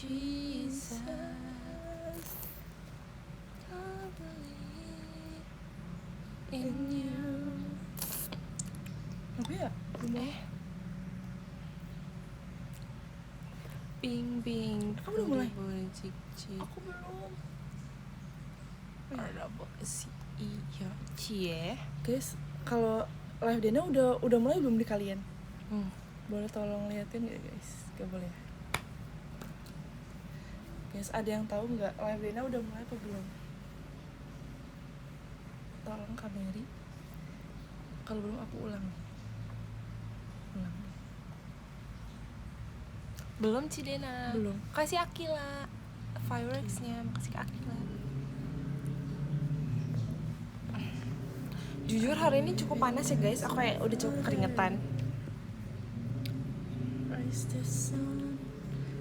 Jesus, I believe in you. Apa ya? Bing bing. Kamu udah mulai? Boleh cik cik. Aku belum. Ada si iya cie. Guys, kalau live Dena udah mulai belum di kalian? Boleh tolong liatin nggak guys? Gak boleh. Guys, ada yang tahu nggak live Dena udah mulai apa belum? Tolong kameri. Kalau belum aku ulang. Belum Cidena. Belum. Kasih Akila fireworksnya, makasih ke Akila. Jujur hari ini cukup panas ya guys, aku kayak udah cukup keringetan. Rise the sun,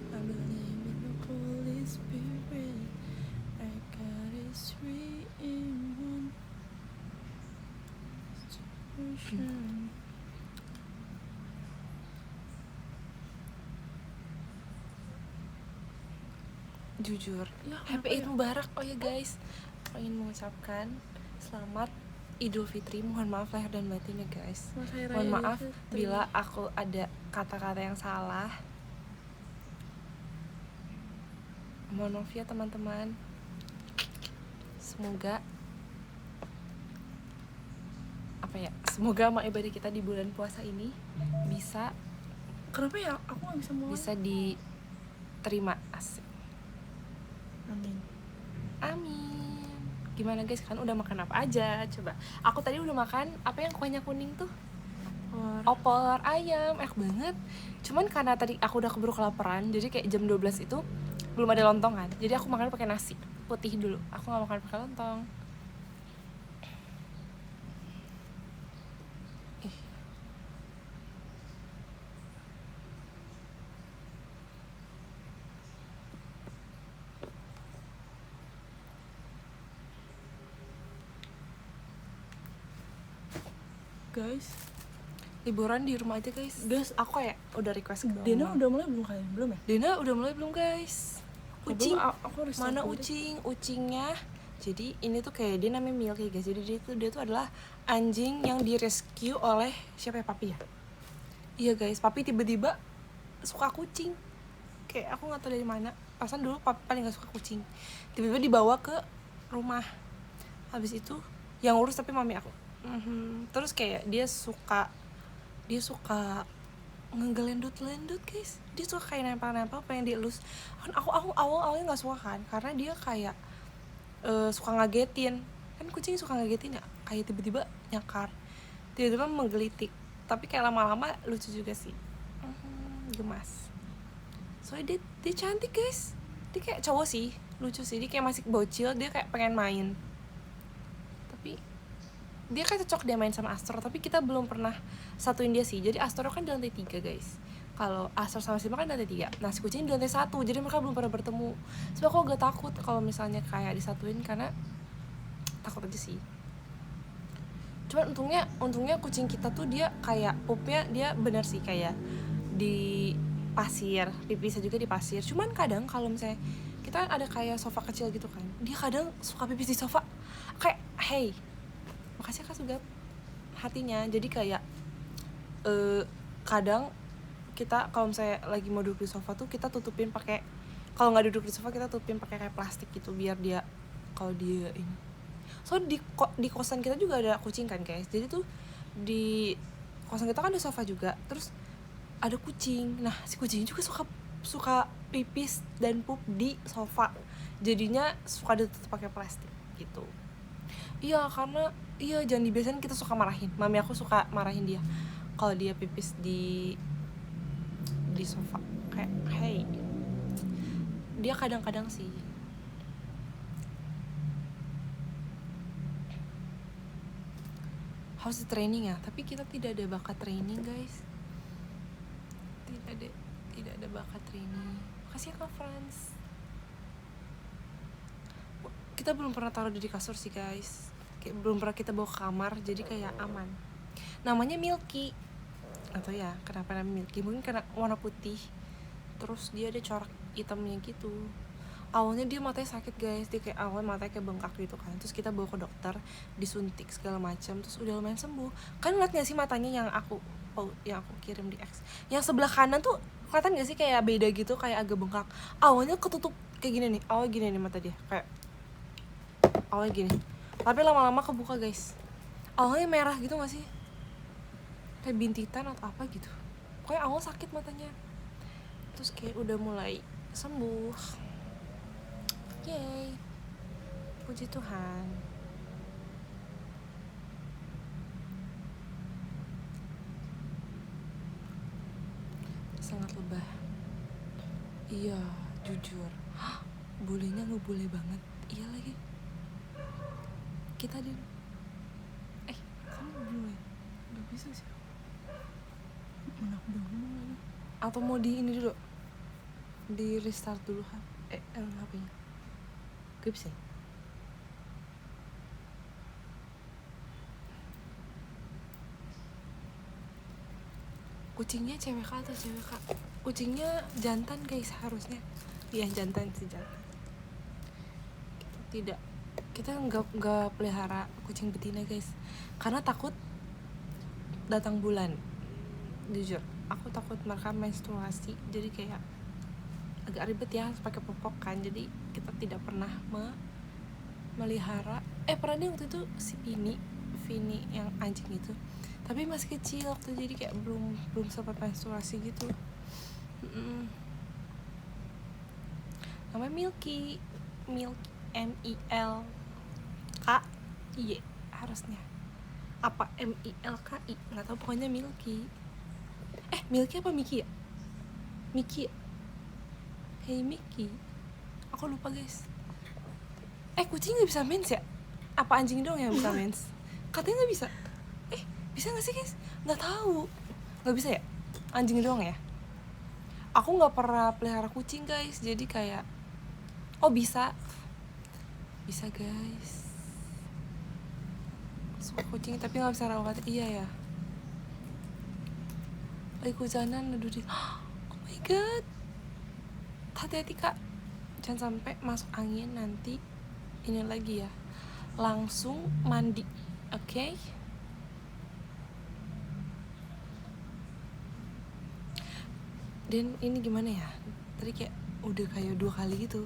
I believe in the Holy Spirit. I got it 3 in 1. Jujur Ya, Happy Eid ya? Mubarak. Oh ya guys, aku ingin mengucapkan selamat Idul Fitri. Mohon maaf lahir dan batin ya guys. Mohon maaf bila aku ada kata-kata yang salah. Mohon maaf ya teman-teman. Semoga semoga amal ibadah kita di bulan puasa ini bisa Kenapa ya? Aku gak bisa mulai. bisa diterima. Asik. Amin. Amin. Gimana guys, kan udah makan apa aja? Coba. Aku tadi udah makan apa yang kuahnya kuning tuh? Opor ayam, enak banget. Cuman karena tadi aku udah keburu kelaparan, jadi kayak jam 12 itu belum ada lontong kan. Jadi aku makan pakai nasi putih dulu. Aku gak makan pakai lontong. Guys, Liburan di rumah aja guys. Guys, aku kayak udah request ke Dena Oma. udah mulai belum kalian? Belum ya? Dena udah mulai belum guys? Ucing, Aku harus mana dulu deh. ucingnya? Jadi ini tuh kayak dia namanya Milky guys. Jadi dia tuh adalah anjing yang di rescue oleh siapa ya, papi ya? Iya guys, papi tiba-tiba suka kucing. Kayak aku nggak tahu dari mana. Pasan dulu papi paling nggak suka kucing. Tiba-tiba dibawa ke rumah. Habis itu yang urus tapi mami aku. Terus kayak dia suka ngegelendut guys. Dia suka kayak nempel pengen dielus. Kan aku awalnya nggak suka kan, karena dia kayak suka ngagetin. Kan kucing suka ngagetin ya, kayak tiba-tiba nyakar, tiba-tiba menggelitik. Tapi kayak lama-lama lucu juga sih. Gemas. Soalnya dia cantik guys. Dia kayak cowok sih, lucu sih. Dia kayak masih bocil, dia kayak pengen main. Tapi dia kayak cocok dia main sama Astro, tapi kita belum pernah satuin dia sih. Jadi Astro kan di lantai 3 guys. Kalau Astro sama Sima kan di lantai 3. Nah si kucing di lantai 1, jadi mereka belum pernah bertemu. Sebab aku agak takut kalau misalnya kayak disatuin, karena takut aja sih. Cuman untungnya kucing kita tuh dia kayak pupnya dia bener sih kayak di pasir, pipisnya juga di pasir. Cuman kadang kalau misalnya kita ada kayak sofa kecil gitu kan, dia kadang suka pipis di sofa. Kayak hey, makasih Kak Sugap hatinya. Jadi kayak kadang kita kalau misalnya lagi mau duduk di sofa tuh kita tutupin pakai, kalau nggak duduk di sofa kita tutupin pakai kayak plastik gitu, biar dia kalau dia ini. So di kosan kita juga ada kucing kan guys. Jadi tuh di kosan kita kan ada sofa juga, terus ada kucing. Nah si kucing juga suka pipis dan pup di sofa, jadinya suka ditutup pakai plastik gitu. Iya, karena jangan dibiasain, kita suka marahin. Mami aku suka marahin dia kalau dia pipis di sofa. Kayak hey, dia kadang-kadang sih. Harus di training ya, tapi kita tidak ada bakat training guys. Tidak ada bakat training. Makasih ya Kak Franz. Kita belum pernah taruh di kasur sih guys. Kayak belum pernah kita bawa ke kamar, jadi kayak aman. Namanya Milky. Atau ya kenapa namanya Milky? Mungkin karena warna putih. terus dia ada corak hitamnya gitu. Awalnya dia matanya sakit guys, dia kayak awalnya matanya kayak bengkak gitu kan, terus kita bawa ke dokter, disuntik segala macam, terus udah lumayan sembuh. Kan ngeliat gak sih matanya yang aku kirim di X, yang sebelah kanan tuh kelihatan gak sih kayak beda gitu, kayak agak bengkak. Awalnya ketutup kayak gini nih, awalnya gini nih mata dia, kayak awalnya gini, tapi lama-lama kebuka guys. Awalnya merah gitu gak sih, kayak bintitan atau apa gitu, pokoknya awal sakit matanya, terus kayak udah mulai sembuh. Yeay, puji Tuhan. Sangat lebah. Iya, jujur. Bulenya ngebully banget. Iya lagi. Kita kamu belum ya? Gak bisa sih. Mana aku udah ngomong lagi. Atau mau di ini dulu? Di restart dulu HP-nya. Gak bisa ya? Kucingnya cewek kak atau cewek kak? Kucingnya jantan guys harusnya. Iya jantan sih, jantan. Kita nggak pelihara kucing betina guys, karena takut datang bulan. Jujur, aku takut mereka menstruasi, jadi kayak agak ribet ya, harus pakai popok kan. Jadi kita tidak pernah melihara. Pernah deh waktu itu si Vini yang anjing itu, tapi masih kecil waktu, jadi kayak belum sempat menstruasi gitu. Namanya Milky MILKY harusnya, apa MILKI nggak tahu, pokoknya Milky. Milky apa Mickey ya? Mickey ya? Hey Mickey, aku lupa guys. Kucing nggak bisa mens ya? Apa anjing dong yang bisa mens? Katanya nggak bisa. Bisa nggak sih guys? Nggak tahu. Nggak bisa ya? Anjing doang ya? Aku nggak pernah pelihara kucing guys, jadi kayak bisa guys. Suka kucing tapi nggak bisa rawat. Iya ya. Lagi hujanan aduh di. Oh my god. Hati-hati kak, jangan sampai masuk angin nanti ini lagi ya. Langsung mandi, oke? Dan ini gimana ya? Tadi kayak udah kayak 2 kali gitu.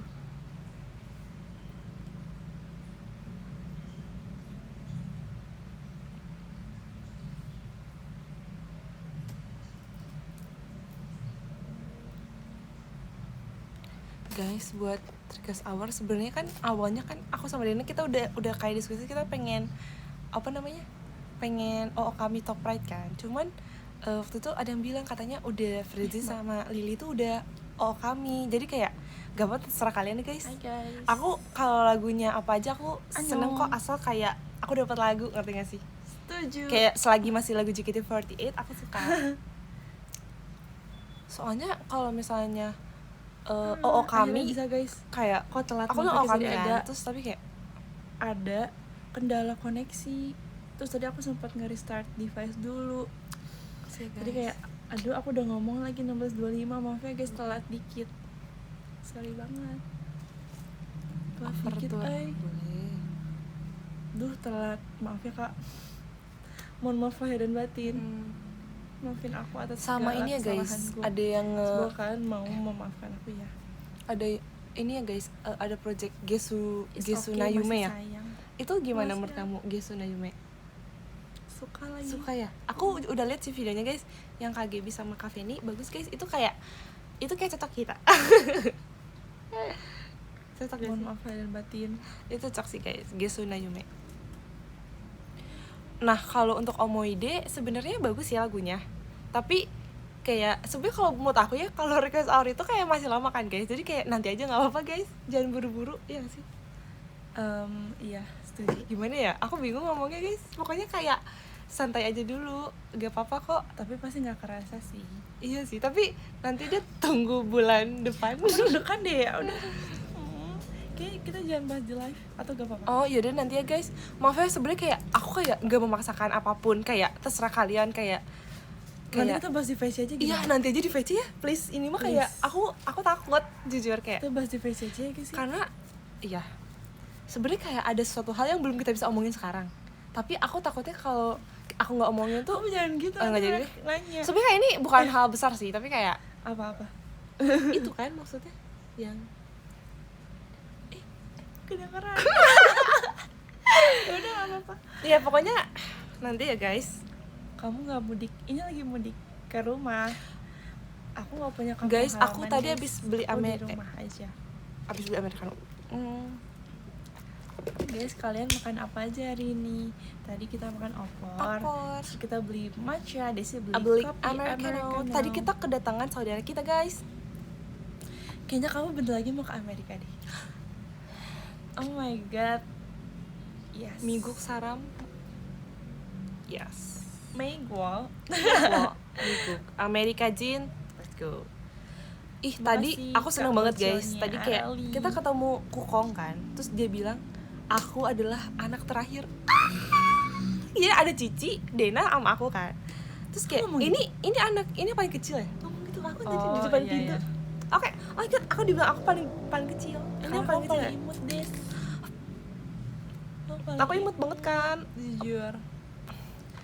Guys, buat Trigas Hour sebenarnya kan awalnya kan aku sama Dena kita udah kayak diskusi, kita pengen pengen kami top right kan. Cuman waktu itu ada yang bilang katanya udah Freddy sama Lily tuh udah kami. Jadi kayak gak apa, terserah kalian nih guys. Hai guys. Aku kalau lagunya apa aja aku seneng kok, Annyeong. asal kayak aku dapat lagu, ngerti gak sih? Setuju. Kayak selagi masih lagu JKT48 aku suka. Soalnya kalau misalnya kami bisa guys, kayak kok telat aku banget kami guys, kan, terus tapi kayak ada kendala koneksi. Terus tadi aku sempat nge-restart device dulu. Jadi kayak aduh aku udah ngomong lagi 16.25, maaf ya guys telat dikit. Sorry banget. Telat dikit boleh. Duh telat, maaf ya kak. Mohon maaf lahir dan batin. Maafin aku atas sama segala ini ya guys, kesalahanku. ada yang Semoga kalian mau memaafkan aku ya. ada ini ya guys, ada project Gesu It's Gesu okay, Nayume masih ya. sayang. Itu gimana Masih menurut kamu Gesu Nayume? Suka lagi. Suka ya? Aku udah lihat sih videonya guys, yang KGB sama Kaveni, bagus guys. Itu kayak cocok kita. Cocok gak Mohon sih? maaf lahir dan batin. Itu cocok sih guys, Gesu Nayume. Nah kalau untuk Omoide sebenarnya bagus ya lagunya, tapi kayak sebenarnya kalau menurut aku ya, kalau Request Hour itu kayak masih lama kan guys, jadi kayak nanti aja nggak apa-apa guys, jangan buru-buru ya gak sih? Iya setuju. Gimana ya, aku bingung ngomongnya guys, pokoknya kayak santai aja dulu, gak apa-apa kok. Tapi pasti nggak kerasa sih. Iya sih, tapi nanti dia tunggu bulan depan. Dekan deh ya udah. Kayak kita jangan bahas di live atau gak apa-apa. Oh yaudah nanti ya guys, maaf ya sebenarnya kayak aku kayak nggak memaksakan apapun, kayak terserah kalian, kayak Nanti kayak kita bahas di VC aja gitu. iya nanti aja di VC ya please, ini mah kayak Please. aku takut jujur kayak Kita bahas di VC aja ya guys. karena iya sebenarnya kayak ada suatu hal yang belum kita bisa omongin sekarang, tapi aku takutnya kalau aku nggak omongin tuh Kamu jangan gitu. nggak nanti jadi deh. nanya. Sebenarnya kayak ini bukan hal besar sih, tapi kayak Apa-apa. itu kan maksudnya yang Kedengeran. Ya udah nggak apa-apa. ya pokoknya nanti ya guys. Kamu nggak mudik? Ini lagi mudik ke rumah. Aku nggak punya kampung Guys, aku halaman, tadi guys. habis beli Aku di rumah aja. abis beli americano. Guys, kalian makan apa aja hari ini? Tadi kita makan opor. Terus kita beli matcha, Desi beli kopi americano. Tadi kita kedatangan saudara kita guys. Kayaknya kamu bentar lagi mau ke Amerika deh. Oh my god. Yes. Miguk saram. Yes. Miguel. Miguk. Amerika Jin. Let's go. Ih, Makasih, tadi aku seneng Kak banget guys. Boconya, Tadi kayak Ali. kita ketemu Kukong kan. Terus dia bilang, "Aku adalah anak terakhir." Iya, ada Cici, Dena sama aku kan. Terus kayak ngomong ini anak, ini paling kecil ya. Ngomong gitu aku tadi di depan iya, pintu. iya. Oke, oh my god, aku dibilang aku paling kecil. Ini yang paling kecil ya? imut, Des. Aku imut banget kan. Jujur.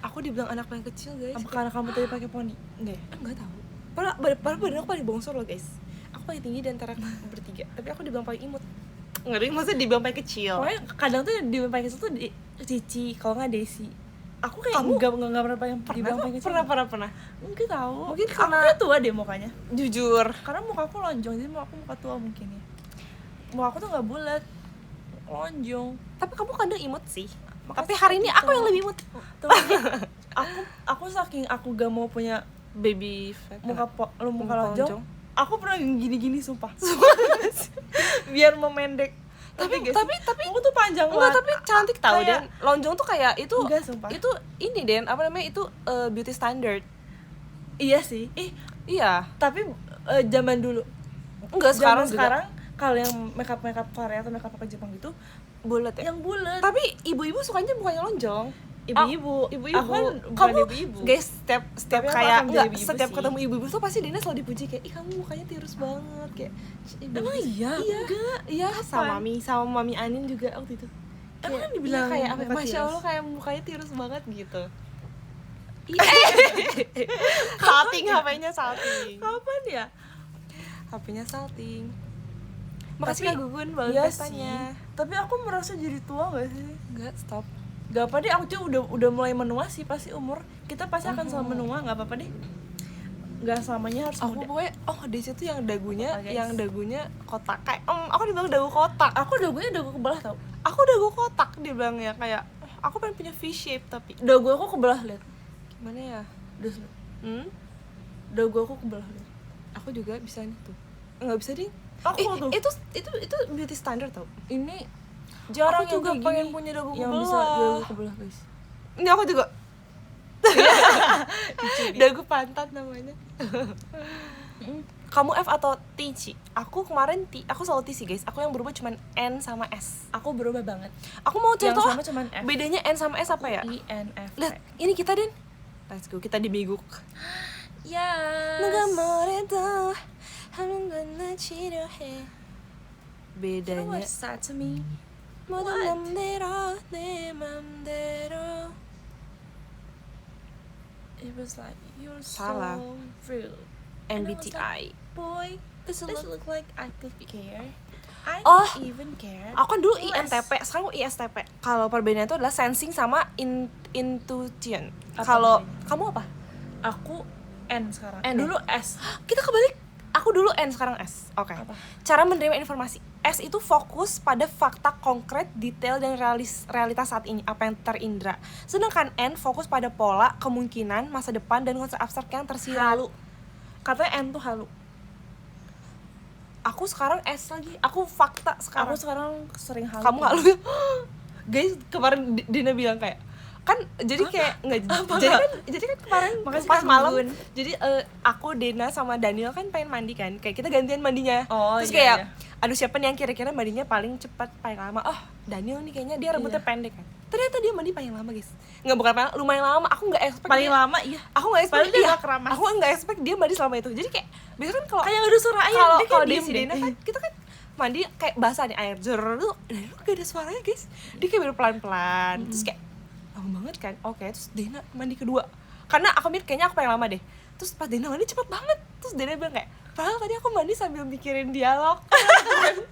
Aku dibilang anak paling kecil guys. Apa karena kamu tadi pakai poni? Enggak ya? Enggak tahu. Padahal badan aku paling bongsor loh guys. Aku paling tinggi di antara bertiga. Tapi aku dibilang paling imut. Ngeri, maksudnya dibilang paling kecil. Pokoknya kadang tuh di paling kecil tuh Cici, kalau nggak Desi. Aku kayak Kamu? nggak pernah dibilang paling kecil. Pernah. Mungkin tahu. Mungkin Aku karena- kayak tua deh mukanya. Jujur. Karena muka aku lonjong, jadi muka tua mungkin ya. Muka aku tuh nggak bulat, lonjong. Tapi kamu kadang imut sih. Makasih Tapi hari ini gitu. aku yang lebih imut. Tapi aku saking aku gak mau punya Baby fat. muka Muka lonjong, aku pernah gini-gini sumpah. Biar memendek. Tapi guys, tapi aku tuh panjang enggak, banget. tapi cantik tau Kayak- Den. Lonjong tuh kayak itu. Enggak, sumpah. Itu ini Den, apa namanya? Itu beauty standard. Iya sih. Iya. Tapi zaman dulu. Enggak, sekarang Sekarang kalau yang makeup Korea atau makeup Jepang gitu, bulat ya. yang bulat. Tapi ibu-ibu sukanya mukanya lonjong. Ibu-ibu, Ibu-ibu. Aku kan bukan Kamu ibu-ibu. guys, setiap Tapi aku kayak akan jadi enggak, ibu-ibu setiap sih. ketemu ibu-ibu tuh pasti Dina selalu dipuji kayak, "Ih, kamu mukanya tirus banget." Kayak Emang iya? Iya. Enggak. Iya, sama Kapan? mami Anin juga waktu itu. Emang Kayak- dibilang iya, kayak apa? muka Masya tirus? Allah, kayak mukanya tirus banget gitu. Iya. Salting HP-nya salting. Kapan ya? HP-nya salting. Makasih Tapi- Kak Gugun banget Iya pestanya. sih. Tapi aku merasa jadi tua gak sih? Enggak, stop. Gak apa deh, aku tuh udah mulai menua sih pasti umur. Kita pasti akan selalu menua, gak apa-apa deh. Gak selamanya harus Aku muda. pokoknya di situ yang dagunya, Apa, guys? yang dagunya kotak kayak aku dibilang dagu kotak. Aku dagunya dagu kebelah tau. Aku dagu kotak dibilang ya kayak aku pengen punya V shape tapi Dagu aku kebelah, liat. gimana ya? Udah, Dagu dagu aku kebelah, liat. aku juga bisa nih tuh. Enggak bisa ding. Aku tuh. Itu beauty standard tau. Ini jarang Aku juga yang kayak pengen gini punya dagu yang kebelah. bisa dagu kebelah, guys. Ini aku juga. Dagu pantat namanya. Kamu F atau T, Ci? Aku kemarin T, aku selalu T sih guys. Aku yang berubah cuman N sama S. Aku berubah banget. Aku mau Yang contoh sama cuman F. bedanya N sama S apa ya? I N F. Lihat, ini kita Den. Let's go, kita di Miguk. Yes. 누가 뭐래도 하는 건 나 치료해. You know bedanya what's sad to me? 모든 What? 맘대로 내 맘대로. It was like you're Salah. so rude. And I was MBTI. Boy, Does it this look- look like I could care. I Oh. don't even care. Aku kan dulu Less. INTP, sekarang aku ISTP. Kalau perbedaannya itu adalah sensing sama intuition. Apa Kalau bedanya? kamu apa? Aku N sekarang. N ya? Dulu S. Kita kebalik. Aku dulu N, sekarang S. Oke. Apa? Cara menerima informasi. S itu fokus pada fakta konkret, detail, dan realitas saat ini, apa yang terindra. Sedangkan N fokus pada pola, kemungkinan, masa depan, dan konsep abstrak yang tersirat. Halu. Katanya N tuh halu. Aku sekarang S lagi. Aku fakta sekarang. Aku sekarang sering halu. Kamu nggak lu? Guys, kemarin Dina bilang kayak kan jadi kayak nggak jadi kan kemarin Makasih, pas Kak malam Gun. jadi aku Dena sama Daniel kan pengen mandi kan, kayak kita gantian mandinya. Oh, Terus iya, kayak iya. aduh siapa nih yang kira-kira mandinya paling cepat paling lama, oh Daniel nih kayaknya dia rambutnya Iya. pendek kan, Ternyata dia mandi paling lama guys, nggak bukan paling, lumayan lama. Aku nggak expect paling dia, lama iya. aku nggak expect Padahal dia dia, nggak keramas. aku nggak expect dia mandi selama itu. Jadi kayak biasanya kan kalau Kayak nggak ada suara air, dia kalau kayak diem si deh. Dena kan kita kan mandi kayak basah nih air jer tuh, dan itu gak ada suaranya guys. Dia kayak baru pelan-pelan, terus kayak lama banget kan. Oke, terus Dena mandi kedua, karena aku mikir kayaknya aku paling lama deh. Terus pas Dena mandi cepet banget, terus Dena bilang kayak, padahal tadi aku mandi sambil mikirin dialog.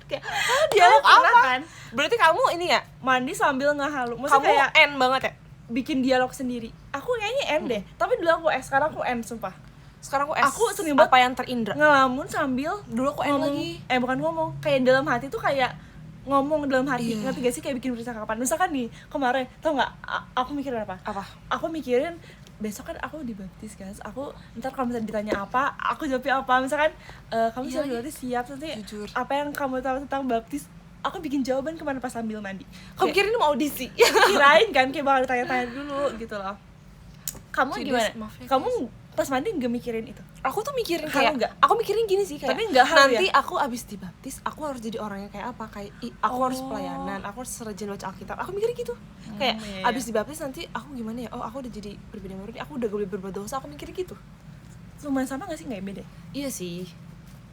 Kayak, dialog Pernah apa? kan? Berarti kamu ini ya, Mandi sambil ngehalu, maksudnya kamu kayak N banget ya? bikin dialog sendiri. Aku kayaknya N deh, tapi dulu aku S, sekarang aku N sumpah. Sekarang aku S, Aku sering banget apa yang terindra? Ngelamun sambil Dulu aku N ngomong, lagi. bukan ngomong, kayak dalam hati tuh kayak ngomong dalam hati. Iya. Ngerti gak sih, kayak bikin percakapan. Misalkan nih kemarin, tau nggak aku mikirin apa? Apa? Aku mikirin besok kan aku dibaptis guys. Aku ntar kalau misalnya ditanya apa, aku jawabnya apa. Misalkan kamu Iya sudah lagi. berarti siap nanti Jujur. apa yang kamu tahu tentang baptis. Aku bikin jawaban kemana pas sambil mandi. Kamu Kayak kira ini mau audisi? kirain kan kayak bakal ditanya-tanya dulu gitu loh. Kamu Cides, gimana? maaf ya, Kamu pas mandi nggak mikirin itu? Aku tuh mikirin Halu kayak, nggak? aku mikirin gini sih kayak, Tapi nggak halu nanti ya? aku abis dibaptis, aku harus jadi orangnya kayak apa? Kayak aku harus pelayanan, aku harus rajin baca Alkitab. Aku mikir gitu. Kayak iya, abis dibaptis nanti aku gimana ya? Oh, aku udah jadi berbeda baru nih. Aku udah gak boleh berbuat dosa. Aku mikir gitu. Lumayan sama nggak sih, nggak beda? Iya sih.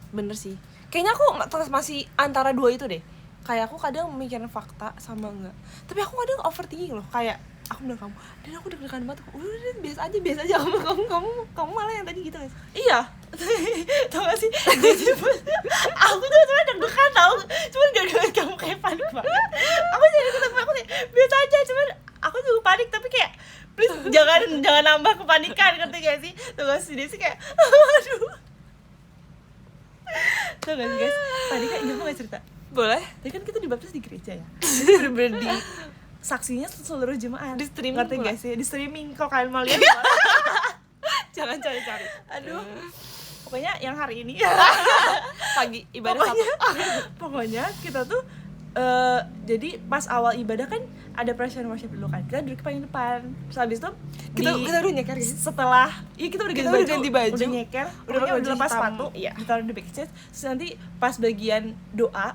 Bener sih. Kayaknya aku masih antara dua itu deh. Kayak aku kadang mikirin fakta sama enggak. Tapi aku kadang overthinking loh. Kayak aku bilang kamu, dan aku deg-degan banget. Udah biasa aja kamu malah yang tadi gitu guys. Iya. Tau gak sih? Aku tuh sebenernya deg-degan tau. Cuman gak ngeliat kamu kayak panik banget. Aku jadi ketemu aku nih biasa aja, cuman aku juga panik. Tapi kayak please jangan nambah kepanikan, ngerti gak sih? Tuh gak sih, dia sih kayak aduh. Tuh gak sih guys, tadi kan aku gak cerita. Boleh? Tadi kan kita dibaptis di gereja ya. Jadi bener-bener di saksinya seluruh jemaat. Di streaming ngerti pula. gak sih? Di streaming, kalau kalian mau lihat. Jangan cari-cari. Aduh. Pokoknya yang hari ini Pagi ibadah satu. pokoknya kita tuh jadi pas awal ibadah kan ada praise and worship dulu kan, kita duduk paling depan. Terus habis itu Kita udah nyeker guys. setelah kita udah Kita udah ganti baju. udah nyeker, Udah pakai baju udah lepas hitam. sepatu, Iya. ditaruh di backstage. Terus nanti pas bagian doa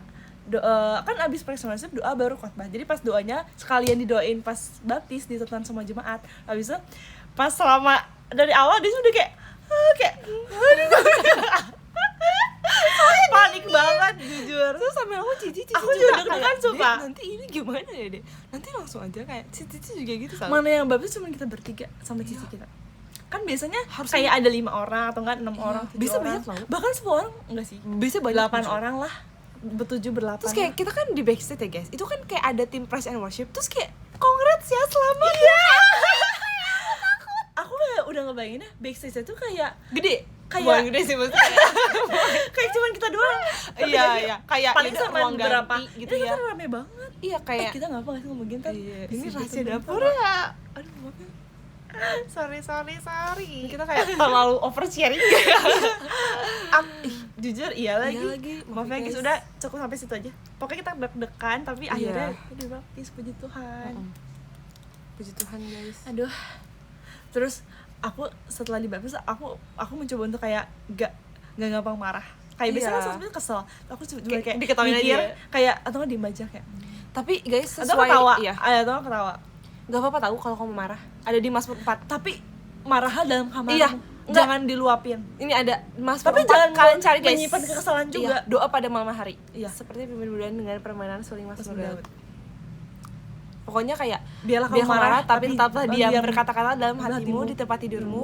kan abis praise and worship doa baru khotbah. Jadi pas doanya sekalian didoain pas baptis ditonton sama jemaat. Habis itu pas selama dari awal dia sudah kayak panik banget jujur. Terus sampai aku cici Aku juga deg-degan, sumpah. Nanti ini gimana ya deh? Nanti langsung aja kayak cici juga gitu sama. Mana yang bagus cuma kita bertiga sama cici kita. Kan biasanya Harusnya- kayak ada 5 orang atau enggak 6 orang, 7 bisa orang. banyak loh. Bahkan 10 orang enggak sih. Bisa banyak 8 tujuh. orang lah. Bertujuh berlapan. Terus kayak kita kan di backstage ya guys. Itu kan kayak ada tim praise and worship. Terus kayak congrats ya, selamat ya. aku kayak udah ngebayangin backstage itu kayak Gede. Kayak- Bukan gede sih maksudnya. kayak cuman kita doang. Tapi Iya, jadi iya. Kayak paling ada sama ruang berapa ganti gitu ini ya. kan rame banget. Iya kayak Kita nggak apa nggak sih ngomongin kan? Iya, Di ini situ rahasia sebentar. dapur ya. Aduh, maaf ya. Sorry. Kita kayak terlalu oversharing. Jujur iya lagi. Iya lagi. Maaf ya guys, udah cukup sampai situ aja. Pokoknya kita deg-degan tapi Iya. akhirnya kita dibaptis, puji Tuhan. Puji Tuhan guys. Aduh. Terus aku setelah dibaptis aku mencoba untuk kayak gak gampang marah. Kayak biasanya Iya. kan sebenarnya kesel. Aku cuma Kayak kayak diketawain mikir, aja. kayak atau nggak diem aja kayak. Tapi guys Atau sesuai ketawa. iya. Atau nggak ketawa. Gak apa-apa tahu kalau kamu marah. Ada di Mazmur 4. Tapi marah dalam kamar. Iya, enggak. Jangan diluapin. Ini ada Mazmur Tapi 4. jangan Kalian cari guys. menyimpan kekesalan juga. Iya, doa pada malam hari. Iya. Seperti pimpin dengan permainan suling Mazmur Mazmur Daud. Pokoknya kayak Biarlah biar kamu kamu marah tapi tapi tetaplah diam, diam. berkata-kata dalam Dalam hatimu hatimu. di tempat tidurmu.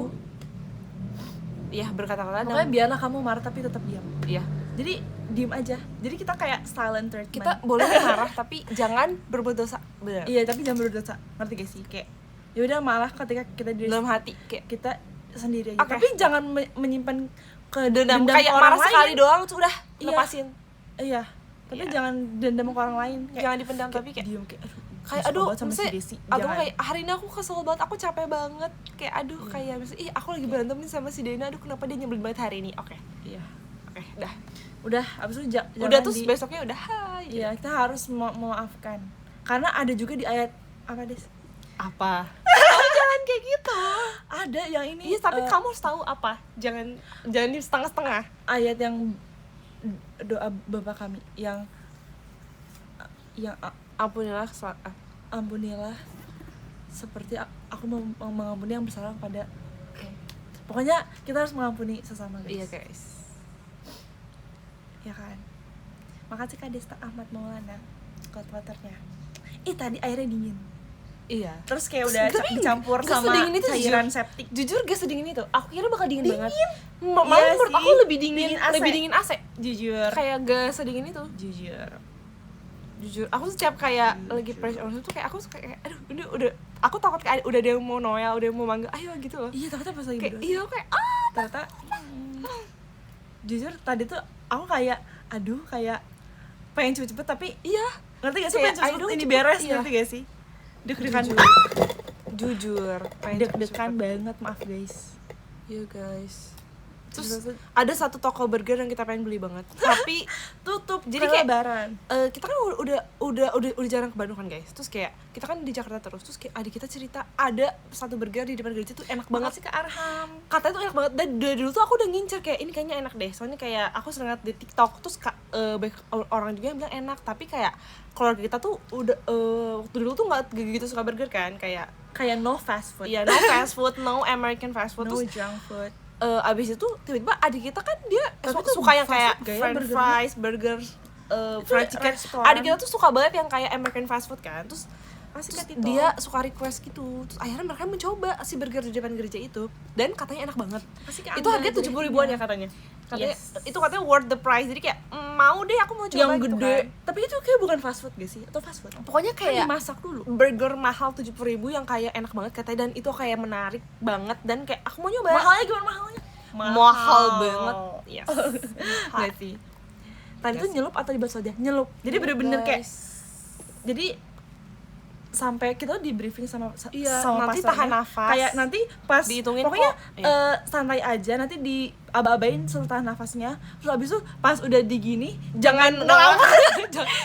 Iya, berkata-kata Pokoknya dalam. biarlah kamu marah tapi tetap diam. Iya. Jadi diem aja. Jadi kita kayak silent treatment. Kita boleh marah tapi jangan berbuat dosa. Benar. Iya, tapi jangan berdosa. Ngerti gak sih? Kayak ya udah malah ketika kita di Dalam hati kayak kita sendiri aja. Oke. Tapi jangan menyimpan ke dendam dendam kayak ke orang marah sekali lain. doang tuh udah Iya. lepasin. Iya. Tapi Iya. jangan dendam ke orang lain. Kayak, Jangan dipendam tapi kayak diem kayak kayak kesel aduh banget sama si maksudnya Desi. atau Jangan. kayak hari ini aku kesel banget, aku capek banget kayak aduh kayak misalnya ih aku lagi berantem nih sama si Dena, aduh kenapa dia nyebelin banget hari ini. Oke Iya. dah Udah, abis itu udah terus besoknya udah hai Iya, kita harus memaafkan. Karena ada juga di ayat apa, Des? apa oh, jangan kayak gitu. Ada yang ini Iya tapi kamu harus tahu apa, jangan di setengah-setengah. ayat yang doa Bapa kami yang Ampunilah ampunilah seperti aku mengampuni yang bersalah pada pokoknya kita harus mengampuni sesama guys. Iya guys. Ya kan. Makasih Kak Desta Ahmad Maulana cold waternya. Tadi airnya dingin. Iya. Terus kayak udah Tapi dicampur gak sama sedingin itu, cairan septik. Jujur gak sedingin itu. Aku kira bakal dingin banget. Iya Malah menurut sih. aku lebih dingin AC. lebih dingin AC. Jujur. Kayak gak sedingin itu. Jujur, aku setiap kayak lagi pressure on tuh kayak aku suka kayak aduh udah aku takut kayak udah ada yang mau Noel, udah yang mau manggil ayo gitu loh. Iya, takutnya pas lagi Kayak berdoa. iya kayak Ternyata jujur tadi tuh aku kayak aduh kayak pengen cepet-cepet tapi iya ngerti gak sih Kayak, pengen cepet aduh, ini cepet, beres iya. ngerti gak sih? Deg-degan jujur pengen deg-degan banget, maaf guys. iya guys. Terus Terus ada satu toko burger yang kita pengen beli banget tapi tutup Jadi jadi kayak- lebaran. kita kan udah jarang ke Bandung kan guys. Terus kayak kita kan di Jakarta terus kayak adik kita cerita ada satu burger di depan gereja tuh enak banget Makasih ke Arham. katanya tuh enak banget dan dari dulu tuh aku udah ngincer kayak ini kayaknya enak deh soalnya kayak aku sering liat di TikTok terus banyak orang juga yang bilang enak tapi kayak keluarga kita tuh udah waktu dulu tuh nggak gitu suka burger kan kayak No fast food. ya no fast food no American fast food No terus junk food. abis itu tiba-tiba adik kita kan dia Tapi tuh suka yang fast kayak food gak ya french burgernya? fries, burger, fried chicken. restoran. Adik kita tuh suka banget yang kayak American fast food kan. Terus Masih terus ke Tito. dia suka request gitu. Terus akhirnya mereka mencoba si burger di depan gereja itu dan katanya enak banget. Masih ke Itu Angga harganya 70 ribuan ya katanya. Katanya Yes. itu katanya worth the price. Jadi kayak mau deh aku mau coba yang gitu gede. kan. Tapi itu kayak bukan fast food gak sih? Atau fast food? Pokoknya Kan kayak dimasak dulu. burger mahal 70 ribu yang kayak enak banget katanya dan itu kayak menarik banget dan kayak aku mau nyoba. Mahalnya gimana mahalnya? Mahal banget. Yes. Gak sih? Tadi Gak tuh sih. nyelup atau dibahas aja? Nyelup. Jadi bener-bener kayak jadi sampai kita di briefing sama Iya, sama nanti pastornya, tahan nafas. kayak nanti pas Dihitungin pokoknya kok. Iya. santai aja nanti di aba-abain suruh tahan nafasnya terus abis itu pas udah digini jangan ngelawan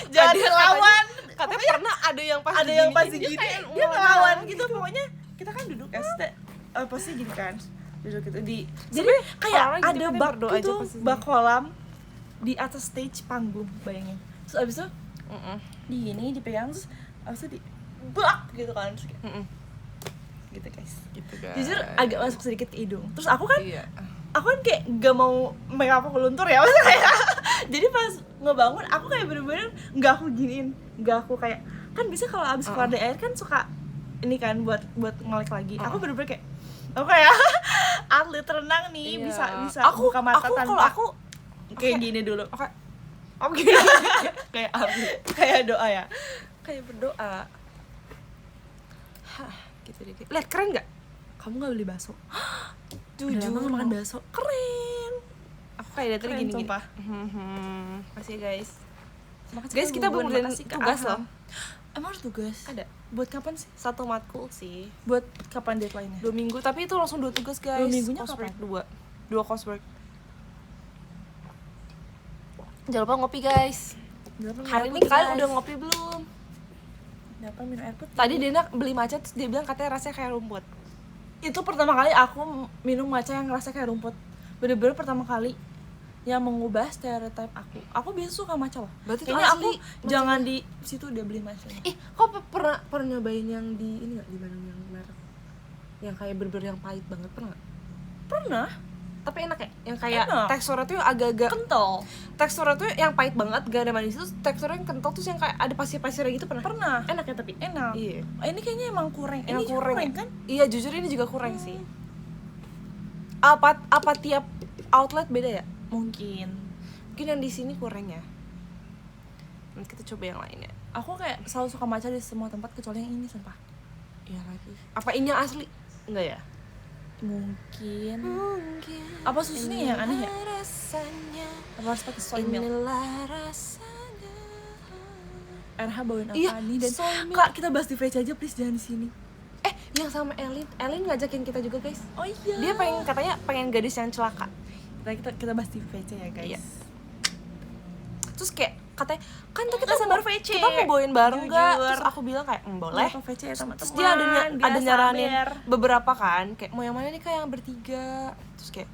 jangan Ada ngelawan katanya pernah ada yang pas ada yang pas diginiin, digini dia dia ngelawan gitu pokoknya kita kan duduk pasti gini kan duduk gitu di jadi kayak orang gitu ada katanya bak berdoa aja gitu pasti. bak kolam di atas stage panggung bayangin terus abis itu Mm-mm. di gini dipegang terus abis itu di bak gitu kan terus kayak, Mm-mm. gitu guys Gitu guys. jujur agak masuk sedikit ke hidung terus aku kan Iya. aku kan kayak gak mau make up aku luntur ya maksudnya kayak jadi pas ngebangun aku kayak bener-bener gak aku giniin gak aku kayak kan bisa kalau abis keluar dari air kan suka ini kan buat ngelik lagi aku bener-bener kayak aku kayak atlet renang nih Iya. bisa Aku buka mata aku tanpa kalau aku kayak oke. gini dulu oke. Oke. Kayak kayak doa ya kayak berdoa. Hah, gitu deh. Lihat keren enggak? kamu gak beli bakso Jujur udah lama gak makan bakso keren Aku kayak dari tadi Keren, gini-gini. sumpah. Makasih guys. Makasih Guys, ke kita Gugun, belum ngerjain makasih ke tugas Aham. loh. Emang harus tugas? Ada Buat kapan sih? satu matkul sih. Buat kapan deadline-nya? 2 minggu, tapi itu langsung 2 tugas guys. 2 minggunya Coursework kapan? 2 coursework. Jangan lupa ngopi guys. Hari ini kalian udah ngopi belum? Dapat minum air putih. Tadi Dena beli matcha terus dia bilang katanya rasanya kayak rumput. Itu pertama kali aku minum matcha yang ngerasa kayak rumput. Bener-bener pertama kali yang mengubah stereotip aku. Aku biasa suka matcha loh. Berarti itu Kayaknya aku asli matcha. jangan di situ udah beli matcha. Kok pernah nyobain yang di ini nggak di Bandung yang merek yang kayak bener-bener yang pahit banget pernah nggak? Pernah. Tapi enak ya, yang kayak Enak. teksturnya tuh agak-agak Kental. teksturnya tuh yang pahit banget, gak ada manis terus teksturnya yang kental terus yang kayak ada pasir-pasirnya gitu pernah? Pernah. Enak ya tapi? Enak. Iya. Ini kayaknya emang kurang. Emang Ini kurang ya? kan? Iya, jujur ini juga kurang sih. Apa tiap outlet beda ya? Mungkin. Mungkin yang di sini kurang ya. Nanti kita coba yang lainnya. Aku kayak selalu suka matcha di semua tempat kecuali yang ini sumpah. Iya lagi. Apa ini yang asli? Enggak ya? Mungkin. Mungkin. Apa susunya yang aneh ya? Rasanya. Apa harus pakai soy milk? Inilah rasanya. RH bawain apa Iya, nih dan soy milk. Kak kita bahas di VC aja please jangan di sini. Yang sama Elin ngajakin kita juga guys. Oh iya. Dia pengen gadis yang celaka. kita bahas di VC ya guys. Iya. Terus kayak katanya kan tuh Kita sambar VC. kita mau bawain bareng Jujur. nggak? Terus aku bilang kayak boleh. Kenapa VC ya teman-teman? Terus dia ada nyaranin sabar. beberapa kan kayak mau yang mana nih kak yang bertiga. Terus kayak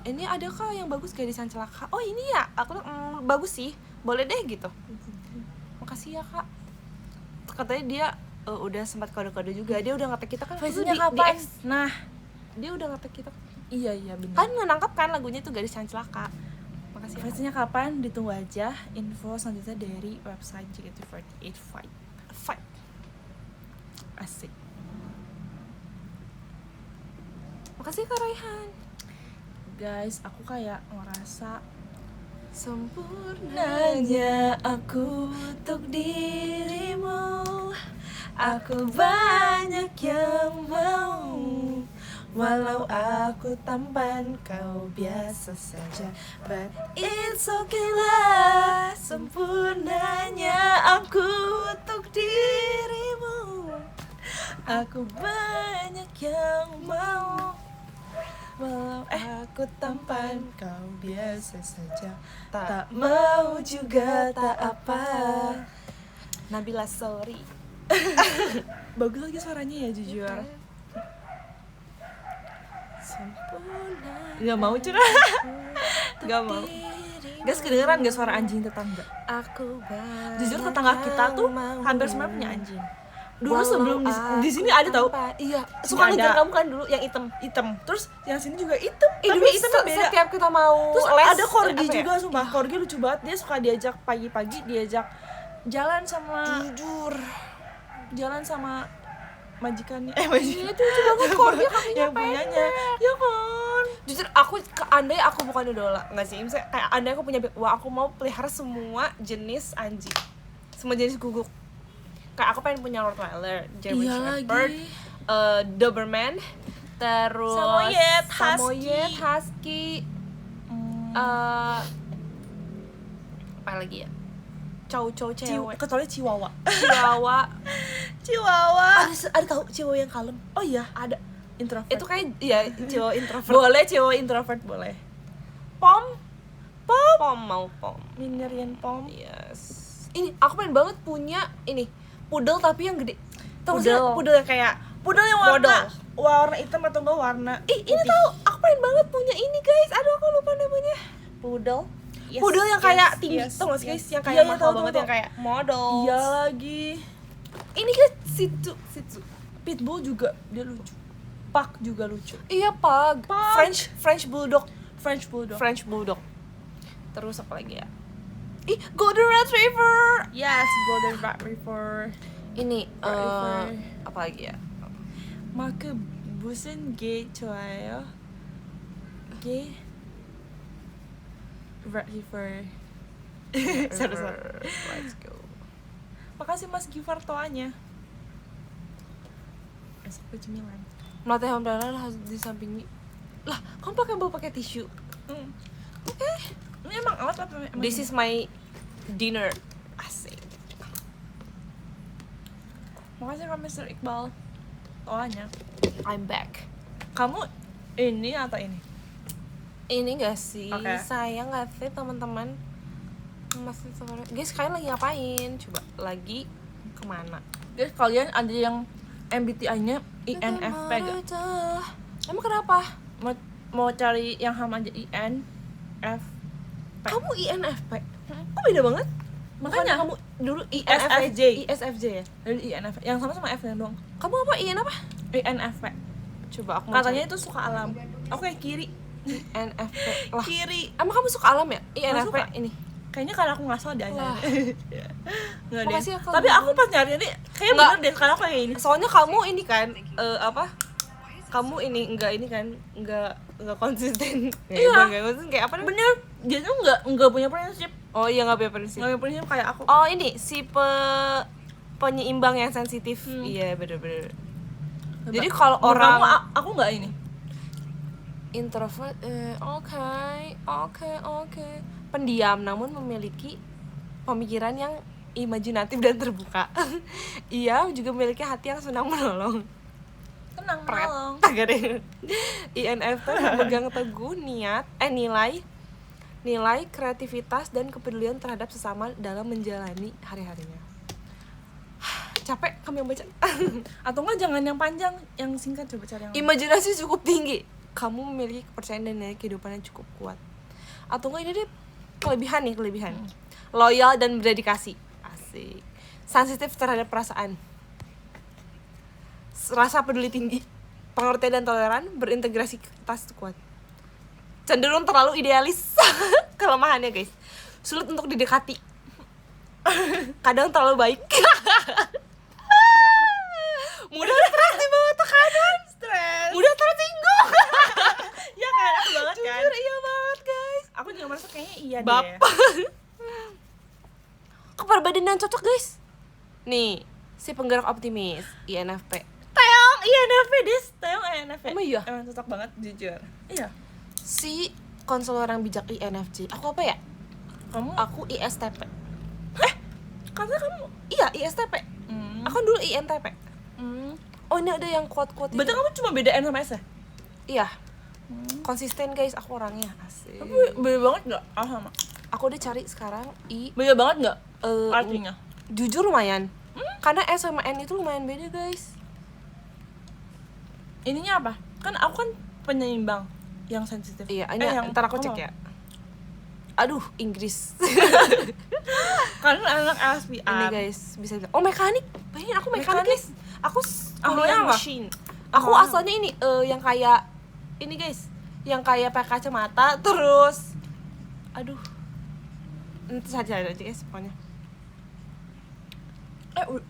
ini ada kak yang bagus gadis yang celaka. Oh ini ya, aku bilang bagus sih, boleh deh gitu. Makasih ya kak. Terus katanya dia udah sempat kode-kode juga. Dia udah nge-tag kita kan Versinya di kapan? X. Nah, Dia udah nge-tag kita iya benar. kan, nangkap kan lagunya tuh Gadis Yang Celaka. Makasih ya. Versinya kapan? Ditunggu aja info selanjutnya dari website JKT48 Fight. Asik. Makasih Kak Raihan. Guys, aku kayak ngerasa sempurnanya aku untuk dirimu. Aku banyak yang mau, walau aku tampan kau biasa saja. But it's okay lah, sempurnanya aku untuk dirimu. Aku banyak yang mau, walau aku tampan kau biasa saja. Tak mau juga tak apa. Nabila sorry. bagus lagi suaranya ya, jujur. Sempurna. Gak mau curah. Gak mau. Guys, kedengeran gak suara anjing tetangga? Aku Jujur tetangga kita tuh hampir semua punya anjing. Dulu sebelum di sini ada tau, iya, Sini suka ngejar ada. kamu kan dulu yang hitam. Terus yang sini juga hitam, Tapi tapi hitamnya beda. setiap kita mau Terus les, ada corgi apa ya? juga, sumpah corgi lucu banget. Dia suka diajak pagi-pagi, diajak jalan sama majikannya. Iya, itu lucu banget corgi kakinya yang punyanya. Ya kan. Jujur aku andai aku bukan idola, enggak sih, misalnya kayak andai aku punya, wah aku mau pelihara semua jenis anjing, semua jenis guguk. Kayak aku pengen punya Rottweiler, German Iya Shepherd, lagi. Doberman, terus Samoyed, Husky, apa lagi ya? Chow cewek, Kecuali Chihuahua. Chihuahua. Ada tahu Chihuahua yang kalem? Oh iya, Ada. introvert. Itu kayak ya Chihuahua introvert. boleh Chihuahua introvert boleh. Pom mau pom. Minerian Pom. Yes. Ini aku pengen banget punya ini poodle tapi yang gede. Tahu nggak sih Poodle. poodle yang kayak Poodle yang warna hitam atau enggak warna ini putih. tahu aku pengen banget punya ini guys. Aduh aku lupa namanya. Poodle. Yes, Poodle yang kayak yes, tinggi. yes, Tahu nggak sih guys? yes. Yang kayak Iya, iya, mahal tahu, banget tahu, yang kayak model. Iya lagi. Ini kan Shih Tzu. Pitbull juga dia lucu. Pug juga lucu. Iya pug. French bulldog. French Bulldog. Terus apa lagi ya? Golden Retriever. Yes, Golden Retriever. Ini Retriever. apa lagi ya? 마크 무슨 게 좋아요? 게 Retriever. Sorry. Let's go. Makasih Mas Gifar toanya. Esok cemilan. Melatih hamdalah harus disampingi. Lah, kamu pakai tisu. Oke. Ini emang alat apa? Emang This is my dinner. Asik. Makasih Kak Mr. Iqbal toanya. I'm back. Kamu ini atau ini? Ini gak sih? Oke. Saya gak sih teman-teman? Masih guys, kalian lagi ngapain? Coba lagi kemana? Guys, kalian ada yang MBTI-nya INFP gak? Emang kenapa? Mau cari yang sama aja INFP. Kamu INFP? Kok beda banget? Makanya kamu dulu ISFJ. ISFJ ya? Dari INFP. Yang sama F doang. Kamu apa? IN apa? INFP. Coba aku mau Katanya itu suka alam. Aku kayak kiri. INFP. Lah, Kiri. emang kamu suka alam ya? INFP suka. ini. Kayaknya karena aku ngasal deh Wah. Nggak deh. Makasih ya, kalau Tapi gitu. aku pas nyari ini kayak Nggak. bener deh sekarang aku kayak ini. Soalnya kamu ini kan apa? Kamu ini enggak konsisten. Iya. Enggak konsisten kayak apa namanya? Bener. Dia tuh nggak punya prinsip. Oh iya, enggak punya prinsip. Nggak punya prinsip kayak aku. Oh, ini si penyeimbang yang sensitif. Hmm. Iya, bener-bener. Coba. Jadi kalau Menurut orang kamu, aku nggak ini. introvert oke. Pendiam namun memiliki pemikiran yang imajinatif dan terbuka. Ia juga memiliki hati yang senang menolong. Tenang, Pret. menolong. Agak deh. INFP memegang teguh nilai kreativitas dan kepedulian terhadap sesama dalam menjalani hari-harinya. Capek kami yang baca. Atau enggak jangan yang panjang, yang singkat, coba cari yang Imajinasi cukup tinggi. Kamu memiliki kepercayaan dan nilai kehidupan yang cukup kuat. Atau enggak ini deh kelebihan. Loyal dan berdedikasi. Asik. Sensitif terhadap perasaan. rasa peduli tinggi, pengertian dan toleran, berintegritas kuat. Cenderung terlalu idealis. Kelemahannya guys, sulit untuk didekati. Kadang terlalu baik. Mudah stres di bawah tekanan, mudah tersinggung. Ya kan, aku banget kan. Jujur iya banget guys. Aku juga merasa kayaknya iya deh. Bapak. Kepribadian yang cocok guys. Nih, si penggerak optimis, INFP. Teong INFP Des, Teong INFP. Emang iya? Emang cocok banget jujur. Iya. Si konselor yang bijak INFJ. Aku apa ya? Kamu Aku ISTP. karena kamu Iya, ISTP. Aku dulu INTP. Oh, ini ada yang quote-quote berarti itu. kamu cuma beda N sama S ya? Iya. Konsisten guys, aku orangnya asik. Tapi beda banget nggak? Ah sama. Aku udah cari sekarang Beda banget nggak? eh, Artinya? jujur lumayan. Karena S sama N itu lumayan beda guys. Ininya apa? Kan aku kan penyeimbang yang sensitif. Iya, ini ntar aku cek ya. Aduh, Inggris. Karena anak LSPR. Ini guys, bisa bilang. Oh, mekanik. Bayangin aku mekanik guys. Aku Ahlinya kuliah apa? mesin. Aku Oh. asalnya ini yang kayak ini guys, yang kayak pakai kacamata terus aduh. Nanti saja aja guys pokoknya.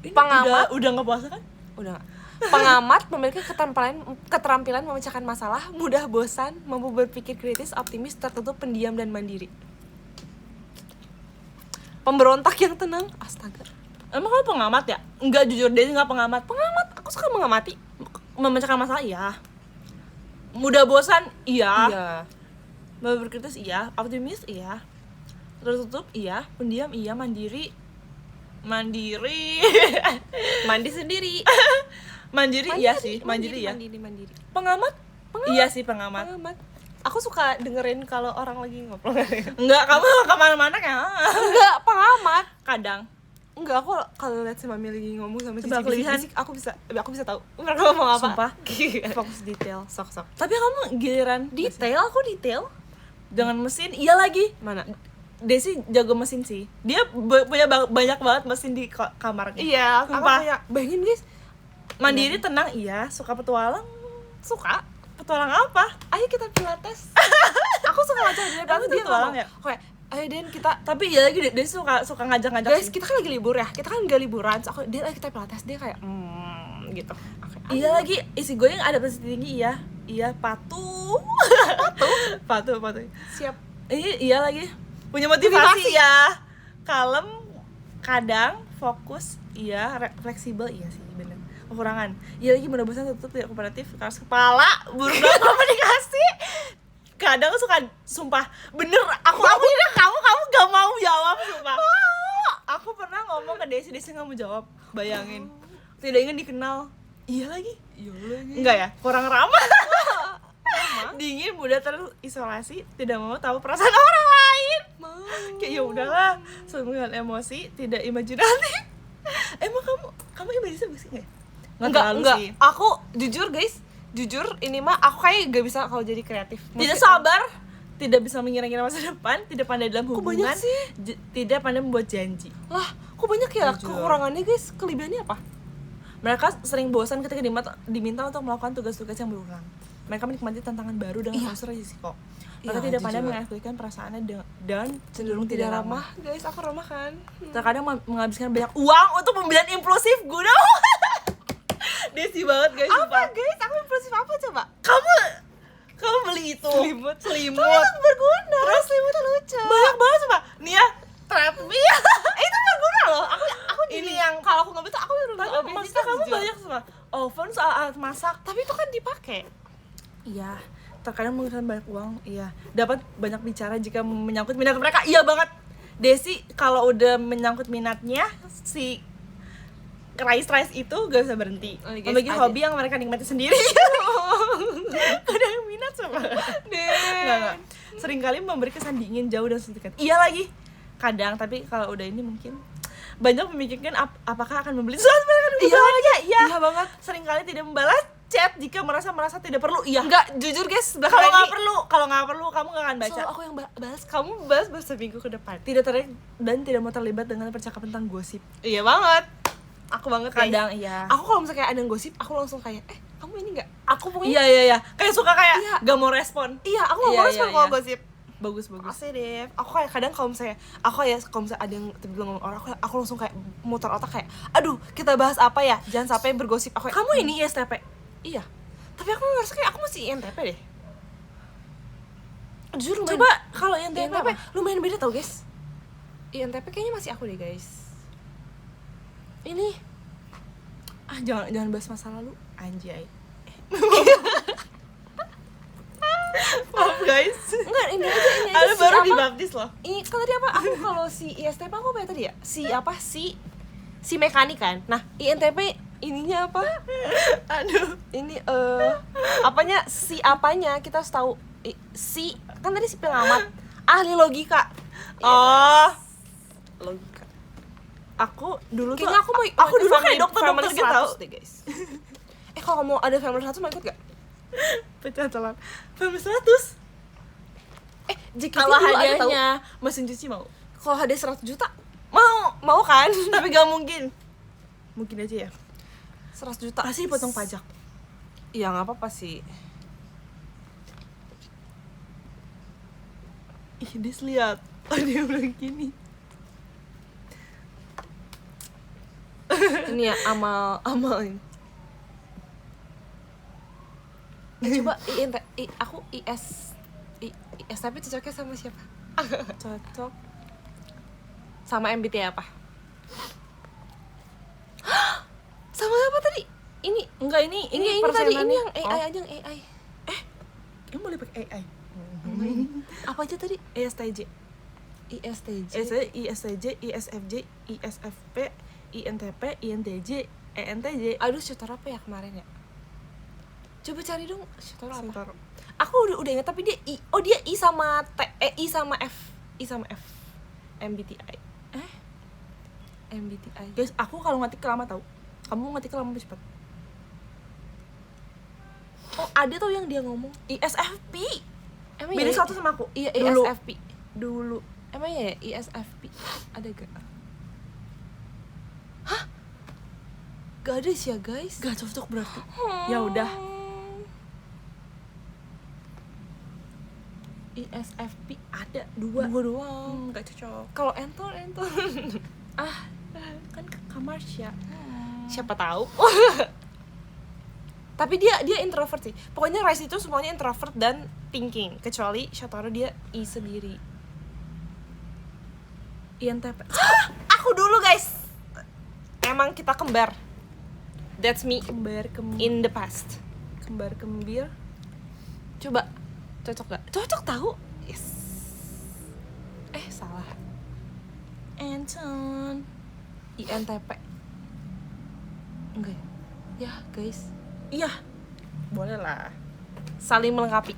Ini Pengamat. udah nggak puasa kan? Udah gak? Pengamat memiliki keterampilan memecahkan masalah, mudah bosan, mampu berpikir kritis, optimis, tertutup, pendiam dan mandiri. Pemberontak yang tenang, astaga. Emang kamu pengamat ya? Enggak, jujur deh nggak pengamat. Pengamat, aku suka mengamati. Memecahkan masalah iya. Mudah bosan iya. Iya. Berkritis iya. Optimis iya. Tertutup iya. Pendiam iya. Mandiri. Mandi sendiri. Mandiri iya sih. Mandiri ya. Mandiri. Pengamat? Iya sih pengamat. Pengamat. Aku suka dengerin kalau orang lagi ngobrol. Enggak, kamu kemana-mana kan? Enggak, pengamat. Kadang. Enggak, aku kalau lihat si Mami lagi ngomong sama Coba Cici kelebihan. bisik-bisik, aku bisa tahu mereka ngomong apa. Sumpah. Fokus detail, sok. Tapi kamu giliran Detail, aku detail. dengan mesin, iya lagi. Mana? Desi jago mesin sih. Dia punya banyak banget mesin di kamarnya. Iya, aku Sumpah. kayak bayangin guys, Mandiri tenang iya, suka petualang. suka. Petualang apa? Ayo kita pilates. Aku suka ngajak dia Kamu dia petualang ngomong. ya? Kayak, ayo Den kita Tapi iya lagi Desi suka ngajak-ngajak. guys, sih. kita kan lagi libur ya. Kita kan gak liburan. So, aku dia kita pilates, dia kayak gitu. Oke. Iya lagi isi gue yang ada adaptasi tinggi iya. Iya patuh. Patuh. Siap. Iya lagi. Punya motivasi ya. Kalem, kadang fokus, iya, fleksibel, iya sih bener. Kekurangan. Iya lagi mudah bosan tutup tidak kooperatif, keras kepala, buruk dalam komunikasi. Kadang suka sumpah bener aku ini kamu gak mau jawab sumpah. Aku pernah ngomong ke Desi nggak mau jawab. Bayangin. Tidak ingin dikenal. Iya lagi. Enggak ya, kurang ramah. Dingin, mudah terisolasi, tidak mau tahu perasaan orang lain. Kayak ya udahlah, dengan emosi, tidak imajinatif. Emang kamu imajinatif sih nggak? Enggak. Aku jujur ini mah aku kayak gak bisa kalau jadi kreatif. Tidak sabar, tidak bisa mengira-ngira masa depan, tidak pandai dalam Kok hubungan, banyak sih? tidak pandai membuat janji. Lah, kok banyak ya Jujur. kekurangannya guys? Kelebihannya apa? Mereka sering bosan ketika diminta untuk melakukan tugas-tugas yang berulang. Mereka menikmati tantangan baru dengan Iya. unsur risiko. Mereka Iya, tidak pandai jujur. mengekspresikan perasaannya dan Cenderung tidak ramah. Guys, aku ramah kan. Terkadang menghabiskan banyak uang untuk pembelian impulsif guna Desi banget guys. Apa sumpah. guys? Aku impulsif apa coba? Kamu beli itu Selimut. selimut Tapi itu berguna. Terus selimutnya lucu. banyak banget coba nih ya treadmill. Itu berguna loh. Aku Ini yang kalau aku ngambil tuh aku tapi maksudnya kamu banyak semua oven soal alat masak. Tapi itu kan dipakai. Iya, terkadang menggunakan banyak uang. Iya, dapat banyak bicara jika menyangkut minat mereka. Iya banget. Desi kalau udah menyangkut minatnya si Rais itu gak bisa berhenti. Oh, guys, Memiliki ada. hobi yang mereka nikmati sendiri. Ada yang minat sama. Enggak. Seringkali memberi kesan dingin, jauh dan suntikan. Iya lagi. Kadang, tapi kalau udah ini mungkin banyak memikirkan apakah akan membeli sesuatu mereka iya. Iya banget. Seringkali tidak membalas chat jika merasa tidak perlu. Iya. Enggak, jujur guys, Kalau nggak perlu kamu nggak akan baca. Selalu aku yang balas, kamu balas seminggu ke depan. Tidak tertarik dan tidak mau terlibat dengan percakapan tentang gosip. Iya banget. aku banget guys. Kadang iya. Aku kalau misalnya kayak ada yang gosip, aku langsung kayak kamu ini nggak? Aku pokoknya Iya. Kayak suka kayak Iya. gak mau respon. iya, aku nggak Iya, mau respon iya, kalau iya. gosip. Bagus. Asli deh. Aku kayak kadang kalau misalnya kalau misalnya ada yang tiba-tiba ngomong orang, aku langsung kayak muter otak kayak, aduh kita bahas apa ya? Jangan sampai bergosip. Aku kayak, Kamu ini ISTP? iya. Tapi aku ngerasa kayak aku masih INTP deh. Jujur lumayan, Coba kalau INTP INTP apa? lumayan beda tau guys. INTP kayaknya masih aku deh guys. Ini Jangan bahas masa lalu. Anjay. Maaf guys. enggak, ini aja Ada si baru apa? dibaptis loh. Ini kan tadi apa? Aku kalau si ISTP aku apa ya tadi ya? Si mekanik kan. Nah, INTP ininya apa? Aduh. Ini apanya kita harus tahu si kan tadi si pengamat, ahli logika. Oh, Logika. aku dulu tuh Kayaknya aku dulu kayak dokter gitu tau. deh, guys. Kalau mau ada family 100 mau ikut gak? Pecah telur. Family 100. JKT Kalau dulu ada tahu. hadiahnya mesin cuci mau. Kalau hadiah 100 juta Mau kan? tapi gak mungkin. Mungkin aja ya. 100 juta Pasti potong pajak. Iya nggak apa-apa sih. Ih, Dis lihat. Dia bilang gini. Ini ya amal ini. Coba aku IS tapi cocoknya sama siapa? Cocok. Sama MBTI apa? Sama apa tadi? Ini Enggak, ini tadi ini persenannya. yang AI aja, yang AI. Kamu boleh pakai AI. Apa aja tadi? ISTJ. ISTJ. ISTJ, ISFJ, ISFP, INTP, INTJ, ENTJ. Aduh, Shotaro apa ya kemarin ya? Coba cari dong Shotaro apa? Sebentar. Aku udah ingat tapi dia I sama T, I sama F. MBTI. MBTI. Guys, aku kalau ngetik lama tau. Kamu ngetik lama apa cepet? Oh, ada tuh yang dia ngomong. ISFP. Emang Beda ya? satu sama aku. Iya, Dulu. ISFP. Dulu. Emang ya ISFP? Ada gak? Hah? Gak ada sih ya, guys. Gak cocok berarti. Ya udah. ISFP Ada dua. doang. Gak cocok. Kalau Anton Kan ke kamar ya. siapa tahu. Tapi dia introvert sih. Pokoknya Rice itu semuanya introvert dan thinking, kecuali Shotaro dia I sendiri. INTP. Aku dulu, guys. Emang kita kembar. That's me in the past. Kembar kembir. Coba cocok gak? Cocok tahu. Yes. Salah. Anton. INTP. Enggak ya? Ya, guys. Iya. Boleh lah. Saling melengkapi.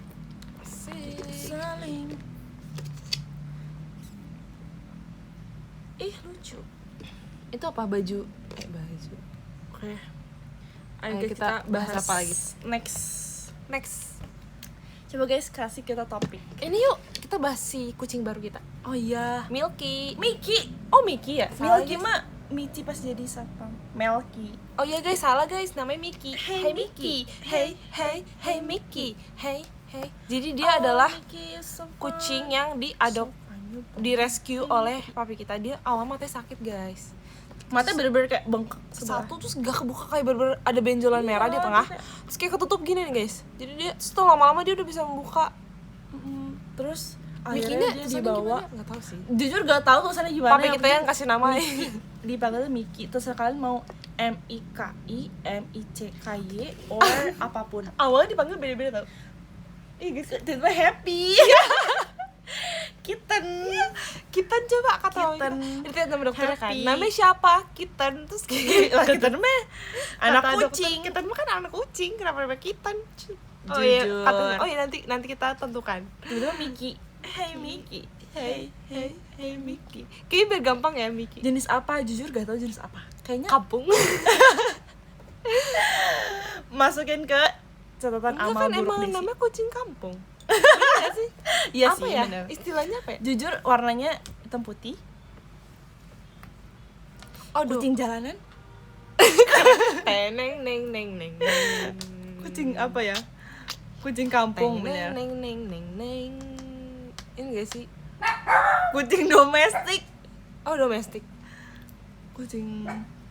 Saling. Lucu. Itu apa baju? Baju. Oke. Ayo Ayo kita bahas apa lagi? Next. Coba guys, kasih kita topik. Ini yuk, kita bahas si kucing baru kita. Oh iya. Milky. Miki. Oh, Mickey ya? Salah, Milky guys. mah Michi pas jadi satpam. Melky. Oh iya guys, salah guys, namanya Mickey. Hey, Mickey. Mickey. Hey Mickey. Hey. Jadi dia adalah Mickey is so kucing fun. yang di rescue oleh papi kita. Dia awal matanya sakit guys. Matanya bener-bener kayak bengkak sebelah. Satu terus gak kebuka, kayak bener-bener ada benjolan merah di Iya, tengah. dia kayak- Terus kayak ketutup gini nih guys. Jadi dia setelah lama-lama dia udah bisa membuka. Terus Mickey-nya akhirnya dia tulisannya dibawa. gimana? Nggak tahu sih. Jujur gak tahu tulisannya gimana. Papi kita yang kasih nama. dipanggil Miki. Terus kalian mau MIKI, MICKY, or apapun. Awalnya dipanggil beda-beda tau. Guys, tiba-tiba happy. Kitten. Kitten coba kata Kitten. Itu nama dokternya kan. Happy. Namanya siapa? Kitten. Terus Lah kitten mah anak kata kucing. dokter, Kitten mah kan anak kucing. Kenapa namanya Kitten? Jujur. Iya, nanti kita tentukan. Tiba-tiba Miki. Hey Miki. Hey Mickey. Kayaknya biar gampang ya Mickey. Jenis apa? Jujur gak tahu jenis apa. Kayaknya Kampung. masukin ke catatan Enggak amal kan buruk emang Desi. namanya kucing kampung. Iya sih. Iya Apa sih, ya? bener. Istilahnya apa ya? Jujur warnanya hitam putih. Aduh. Kucing jalanan. Teneng neng neng neng neng. Kucing apa ya? Kucing kampung bener. Neng neng neng neng. Ini gak sih? Kucing domestik. Oh, domestik. Kucing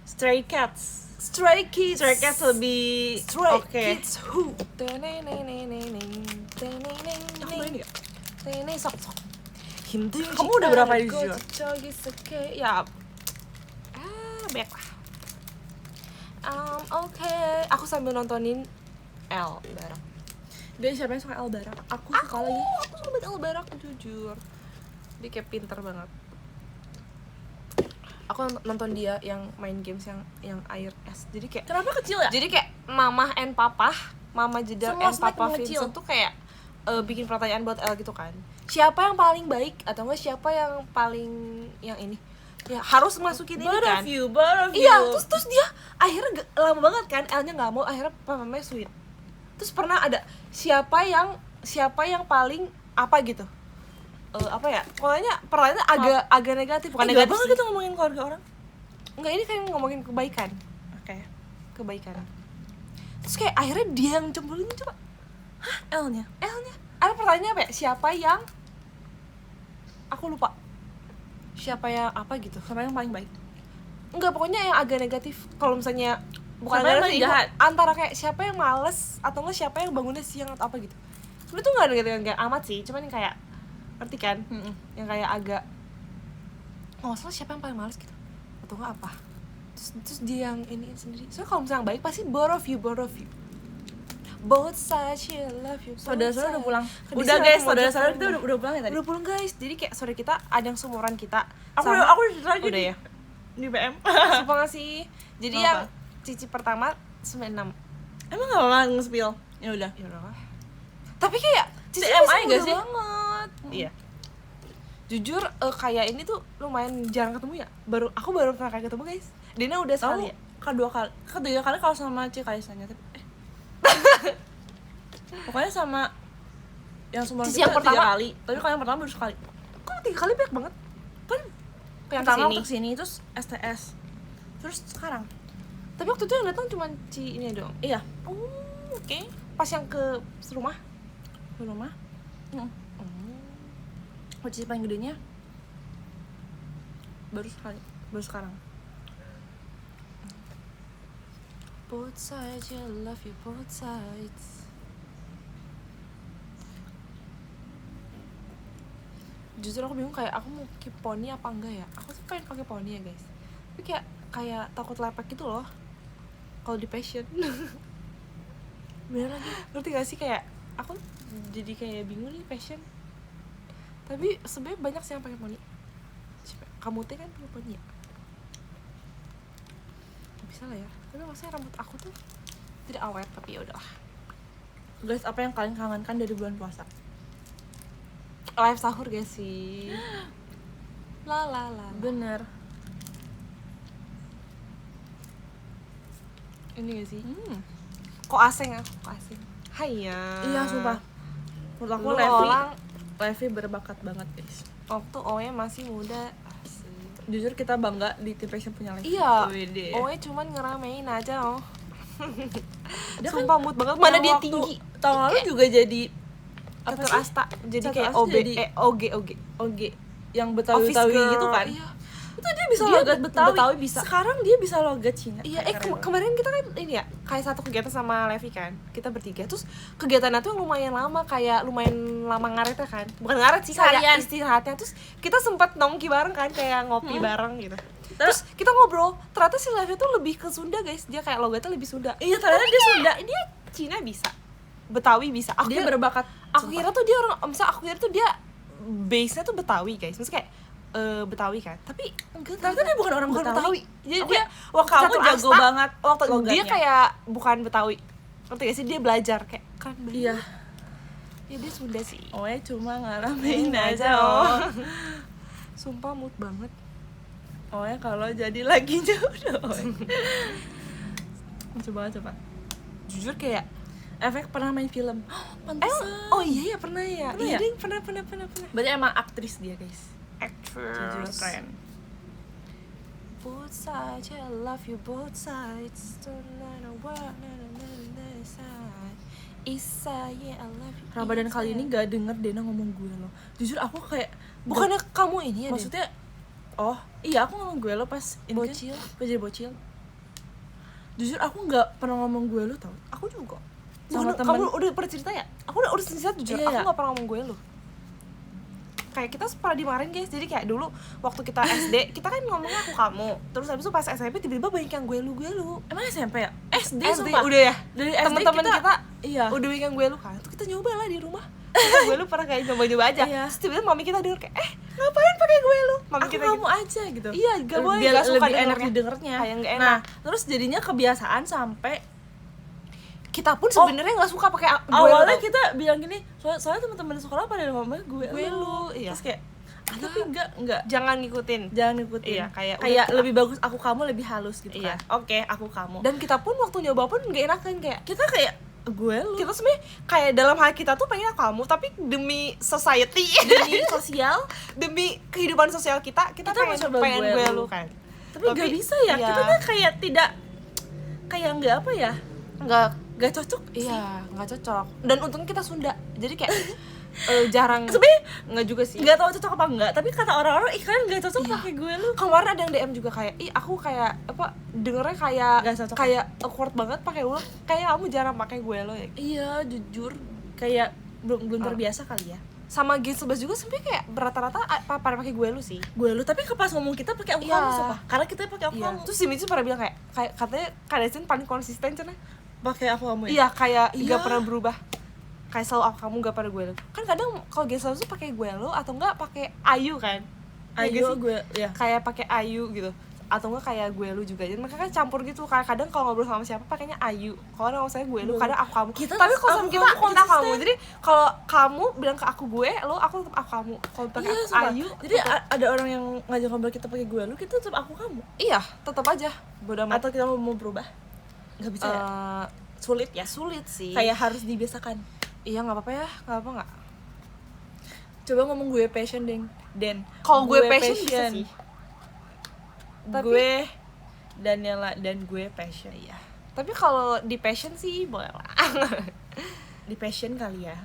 stray cats. Stray Kids. Stray cats lebih Stray oke. Kids who. Teneng neng neng neng neng. Teneng neng Aku main neng. nggak? Teneng sok sok. Hindu. Kamu udah berapa di Jujur? Ya. Banyak lah. Oke. Aku sambil nontonin L bareng. Dia siapa yang suka El Barak? Aku suka lagi. Aku suka banget L bareng, jujur. Dia kayak pinter banget. Aku nonton dia yang main games yang air es. Jadi kayak Kenapa kecil ya? Jadi kayak Mama and Papa, Mama Jedar Semua and snack Papa mengecil. Vincent tuh kayak bikin pertanyaan buat El gitu kan. Siapa yang paling baik atau enggak siapa yang paling yang ini? Ya harus masukin ini Both kan. of you, both of you. Iya, terus dia akhirnya lama banget kan L-nya nggak mau, akhirnya Mamanya sweet. Terus pernah ada siapa yang paling apa gitu? Apa ya? Pokoknya pertanyaannya agak negatif, bukan Enggak negatif banget sih. kita ngomongin keluarga orang. Enggak, ini kayak ngomongin kebaikan. Oke. Kebaikan. Terus kayak akhirnya dia yang cemburuin coba. L-nya. L-nya. Ada pertanyaan apa ya? Siapa yang aku lupa. Siapa yang apa gitu? Sama yang paling baik. Enggak, pokoknya yang agak negatif. Kalau misalnya bukan Siapa yang negatif, paling jahat? antara kayak siapa yang males atau enggak siapa yang bangunnya siang atau apa gitu. Sebenarnya tuh enggak amat sih, cuman yang kayak ngerti kan? Yang kayak agak salah siapa yang paling males gitu. Atau enggak apa? Terus dia yang ini sendiri. Soalnya kalau misalnya baik pasti both of you. Both sides you love you. Saudara-saudara udah pulang. Udah Udah guys, mau saudara-saudara jelasin kita udah pulang ya tadi. Udah pulang guys. Jadi kayak saudara kita ada yang seumuran kita. Aku udah lagi udah ya. di BM. Sumpah gak sih? Jadi Apa? yang cici pertama 96. Emang enggak apa nge-spill? Ya udah. Ya udah. Tapi kayak cici TMI masih gak muda sih? banget. Iya. Jujur kayak ini tuh lumayan jarang ketemu ya. Aku baru pernah kali ketemu guys. Dina udah sekali ya. Ketiga kali kalau sama Ci Kaisanya tapi pokoknya sama yang semua Cici yang kita pertama. 3 kali. Tapi kalau yang pertama baru sekali. Kok 3 kali banyak banget? Kan yang Pertama kesini. waktu kesini terus STS. Terus sekarang. Tapi waktu itu yang datang cuma Ci ini doang. Iya, Oke. Pas yang ke rumah. ke rumah. Oh. Cici paling gedenya baru sekarang. Both sides, you love you both sides. Jujur aku bingung kayak aku mau pakai poni apa enggak ya. Aku sih pengen pakai poni ya guys. Tapi kayak takut lepek gitu loh. Kalau di passion. Bener lagi. Ngerti gak sih kayak aku jadi kayak bingung nih passion. Tapi sebenarnya banyak sih yang pakai poni. Kamu teh kan pakai poni ya? Bisa lah ya. Tapi maksudnya rambut aku tuh tidak awet, tapi ya udahlah. Guys, apa yang kalian kangenkan dari bulan puasa? Live sahur gak sih? La. Bener. Ini gak sih? Kok asing aku? Kok asing? Hai ya. Iya, sumpah. Menurut aku Dulu Levi berbakat banget, guys. waktu Oe masih muda. Asik. Jujur kita bangga di Tim Passion punya Levi. Iya. Wede. Oe cuman ngeramein aja oh. Dia Sumpah mood banget. Mana yang dia waktu tinggi. tahun lalu juga jadi apa Catur sih? Asta. Jadi Catur kayak Asta OB, jadi OG. OG yang Office Betawi-Betawi girl. gitu kan. Iya. Itu dia bisa Dia logat Betawi. Betawi bisa. Sekarang dia bisa logat Cina. Iya, Keren banget. kemarin kita kan ini ya, kayak satu kegiatan sama Levi kan. Kita bertiga. Terus kegiatannya tuh lumayan lama, kayak lumayan lama ngaretnya kan. Bukan ngaret sih, Seharian. kayak istirahatnya. Terus kita sempat nongki bareng kan, kayak ngopi bareng gitu. Terus kita ngobrol, ternyata si Levi tuh lebih ke Sunda guys. Dia kayak logatnya lebih Sunda. Iya, ternyata dia Sunda. Dia Cina bisa. Betawi bisa. Dia berbakat. Aku kira tuh dia aku kira tuh dia base-nya tuh Betawi guys. Maksudnya kayak Betawi kan. Tapi enggak, Ternyata dia bukan orang Betawi. Jadi Oke, dia waktu Catur kamu jago Asta, banget waktu dia logatnya. kayak bukan Betawi. Ngerti gak sih? Dia belajar kayak keren banget. Iya. Ya dia Sunda sih. Oe cuma ngalamin Main aja. Sumpah mood banget. Oe kalau jadi lagi jodoh. Coba. Jujur kayak Efek pernah main film. Pantesan. oh iya ya pernah ya. Pernah Iya ya? ding, pernah. Berarti emang aktris dia, guys. Actress. Jujur keren. both sides, yeah, I love you both sides. Isa, yeah, I love you. Ramadan Isa. kali ini gak denger Dena ngomong gue lo. Jujur aku kayak Bukannya kamu ini ya? maksudnya oh iya aku ngomong gue lo pas ini Bocil. kan, pas jadi bocil. Jujur aku nggak pernah ngomong gue lo tau. Aku juga. Sama Kamu temen. udah pernah cerita ya? Aku udah cerita jujur. Iya, Aku iya. nggak pernah ngomong gue lu. Kayak kita pernah dimarahin guys. Jadi kayak dulu waktu kita SD kita kan ngomongnya aku kamu. Terus habis itu pas SMP tiba-tiba banyak yang gue lu. Emang SMP ya? SD SD sumpah. udah ya. Dari SD Temen-temen kita iya. udah banyak yang gue lu kan. Tuh kita nyoba lah di rumah. Gue lu pernah kayak nyoba-nyoba aja. Iya. Terus tiba-tiba mami kita denger kayak ngapain pakai gue lu? Mami Aku kita kamu aja gitu. Iya, gak boleh, biar gak suka lebih enak dengernya. didengernya. Kayak nggak enak. Nah, terus jadinya kebiasaan sampai kita pun sebenarnya nggak suka pakai gue awalnya lu. kita bilang gini, soalnya teman-teman di sekolah pada ngomongnya gue lu, iya. Terus kayak tapi enggak Jangan ngikutin. jangan ikutin. Iya, kayak lebih bagus aku kamu lebih halus gitu Iya. kan. Oke, aku kamu. Dan kita pun waktu nyoba pun nggak enakan kayak kita kayak gue lu kita sebenarnya kayak dalam hal kita tuh pengen kamu tapi demi society demi sosial demi kehidupan sosial kita mencoba pengen gue gue lu. lu kan tapi nggak bisa ya. iya. Kita tuh kayak tidak kayak nggak apa ya, nggak cocok sih. iya nggak cocok dan untungnya kita Sunda jadi kayak jarang Sebenarnya nggak juga sih nggak tahu cocok apa enggak, tapi kata orang-orang kalian nggak cocok Iya. pakai gue lu. kemarin ada yang DM juga kayak aku kayak apa dengernya kayak Nggak cocok. kayak awkward banget pakai lu kayak kamu jarang pakai gue lo ya Iya, jujur kayak belum terbiasa kali ya. sama G11 juga sebenarnya kayak rata-rata pada pakai gue lu sih Gue lu, tapi pas ngomong kita pakai aku Iya. kamu sumpah. Karena kita pakai aku iya. kamu. Terus si Mitsu pernah bilang kayak katanya Kak Desin paling konsisten cenah. Pakai aku kamu ya. Iya, kayak Iya. nggak pernah berubah. Kayak selalu aku kamu nggak pada gue lo. Kan kadang kalau G11 tuh pakai gue lo atau enggak pakai Ayu kan. Iya nggak Ayo sih? gue ya. Kayak pakai Ayu gitu. Atau enggak kayak gue lu juga. Jadi mereka kan campur gitu. Kayak kadang kalau ngobrol sama siapa pakainya Ayu. Kalau nama saya gue lu, kadang aku kamu. Kita Tapi kalau aku sama kamu kita konsisten. kamu. Jadi kalau kamu bilang ke aku gue, lo aku tetap aku kamu. Kalau pakai Iya, aku sumpah. Ayu, Jadi tetap- ada orang yang ngajak ngobrol kita pakai gue lu, kita tetap aku kamu. iya, tetap aja. Bodoh amat. Atau kita mau berubah? Nggak bisa ya. Sulit ya. Sulit sih. Kayak harus dibiasakan. iya nggak apa-apa ya, nggak apa nggak. Coba ngomong gue passion Den. Kalau gue passion bisa sih. Tapi- Gue Daniela dan gue passion. Iya. Tapi kalau di passion sih boleh lah. Di passion kali ya.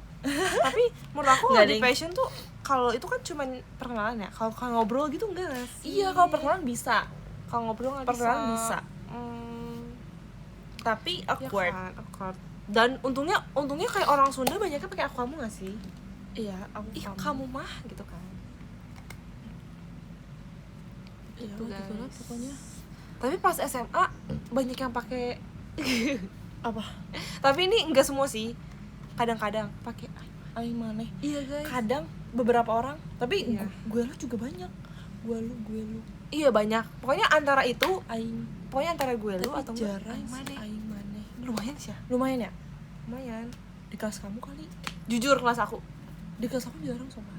Tapi menurut aku Nggak kalau di ding. passion tuh kalau itu kan cuman perkenalan ya. Kalau ngobrol gitu enggak nggak sih? Iya, kalau perkenalan bisa. Kalau ngobrol nggak Perkenalan bisa. bisa. Tapi Ya awkward. kan, awkward. Dan untungnya kayak orang Sunda banyaknya pakai aku kamu nggak sih? Iya, aku Ih, kamu mah gitu kan. Iya, Gitu, gitu lah guys. pokoknya. Tapi pas SMA banyak yang pakai Apa? tapi ini enggak semua sih. Kadang-kadang pakai Aing maneh. iya guys. Kadang beberapa orang, tapi Iya. gue lu juga banyak. Gue lu. Iya banyak. Pokoknya antara itu, Aing. pokoknya antara gue lu Tapi atau enggak, jarang aing sih, maneh. aing maneh. Lumayan sih ya. Lumayan ya? Lumayan. Di kelas kamu kali. Jujur kelas aku. Di kelas aku jarang sama.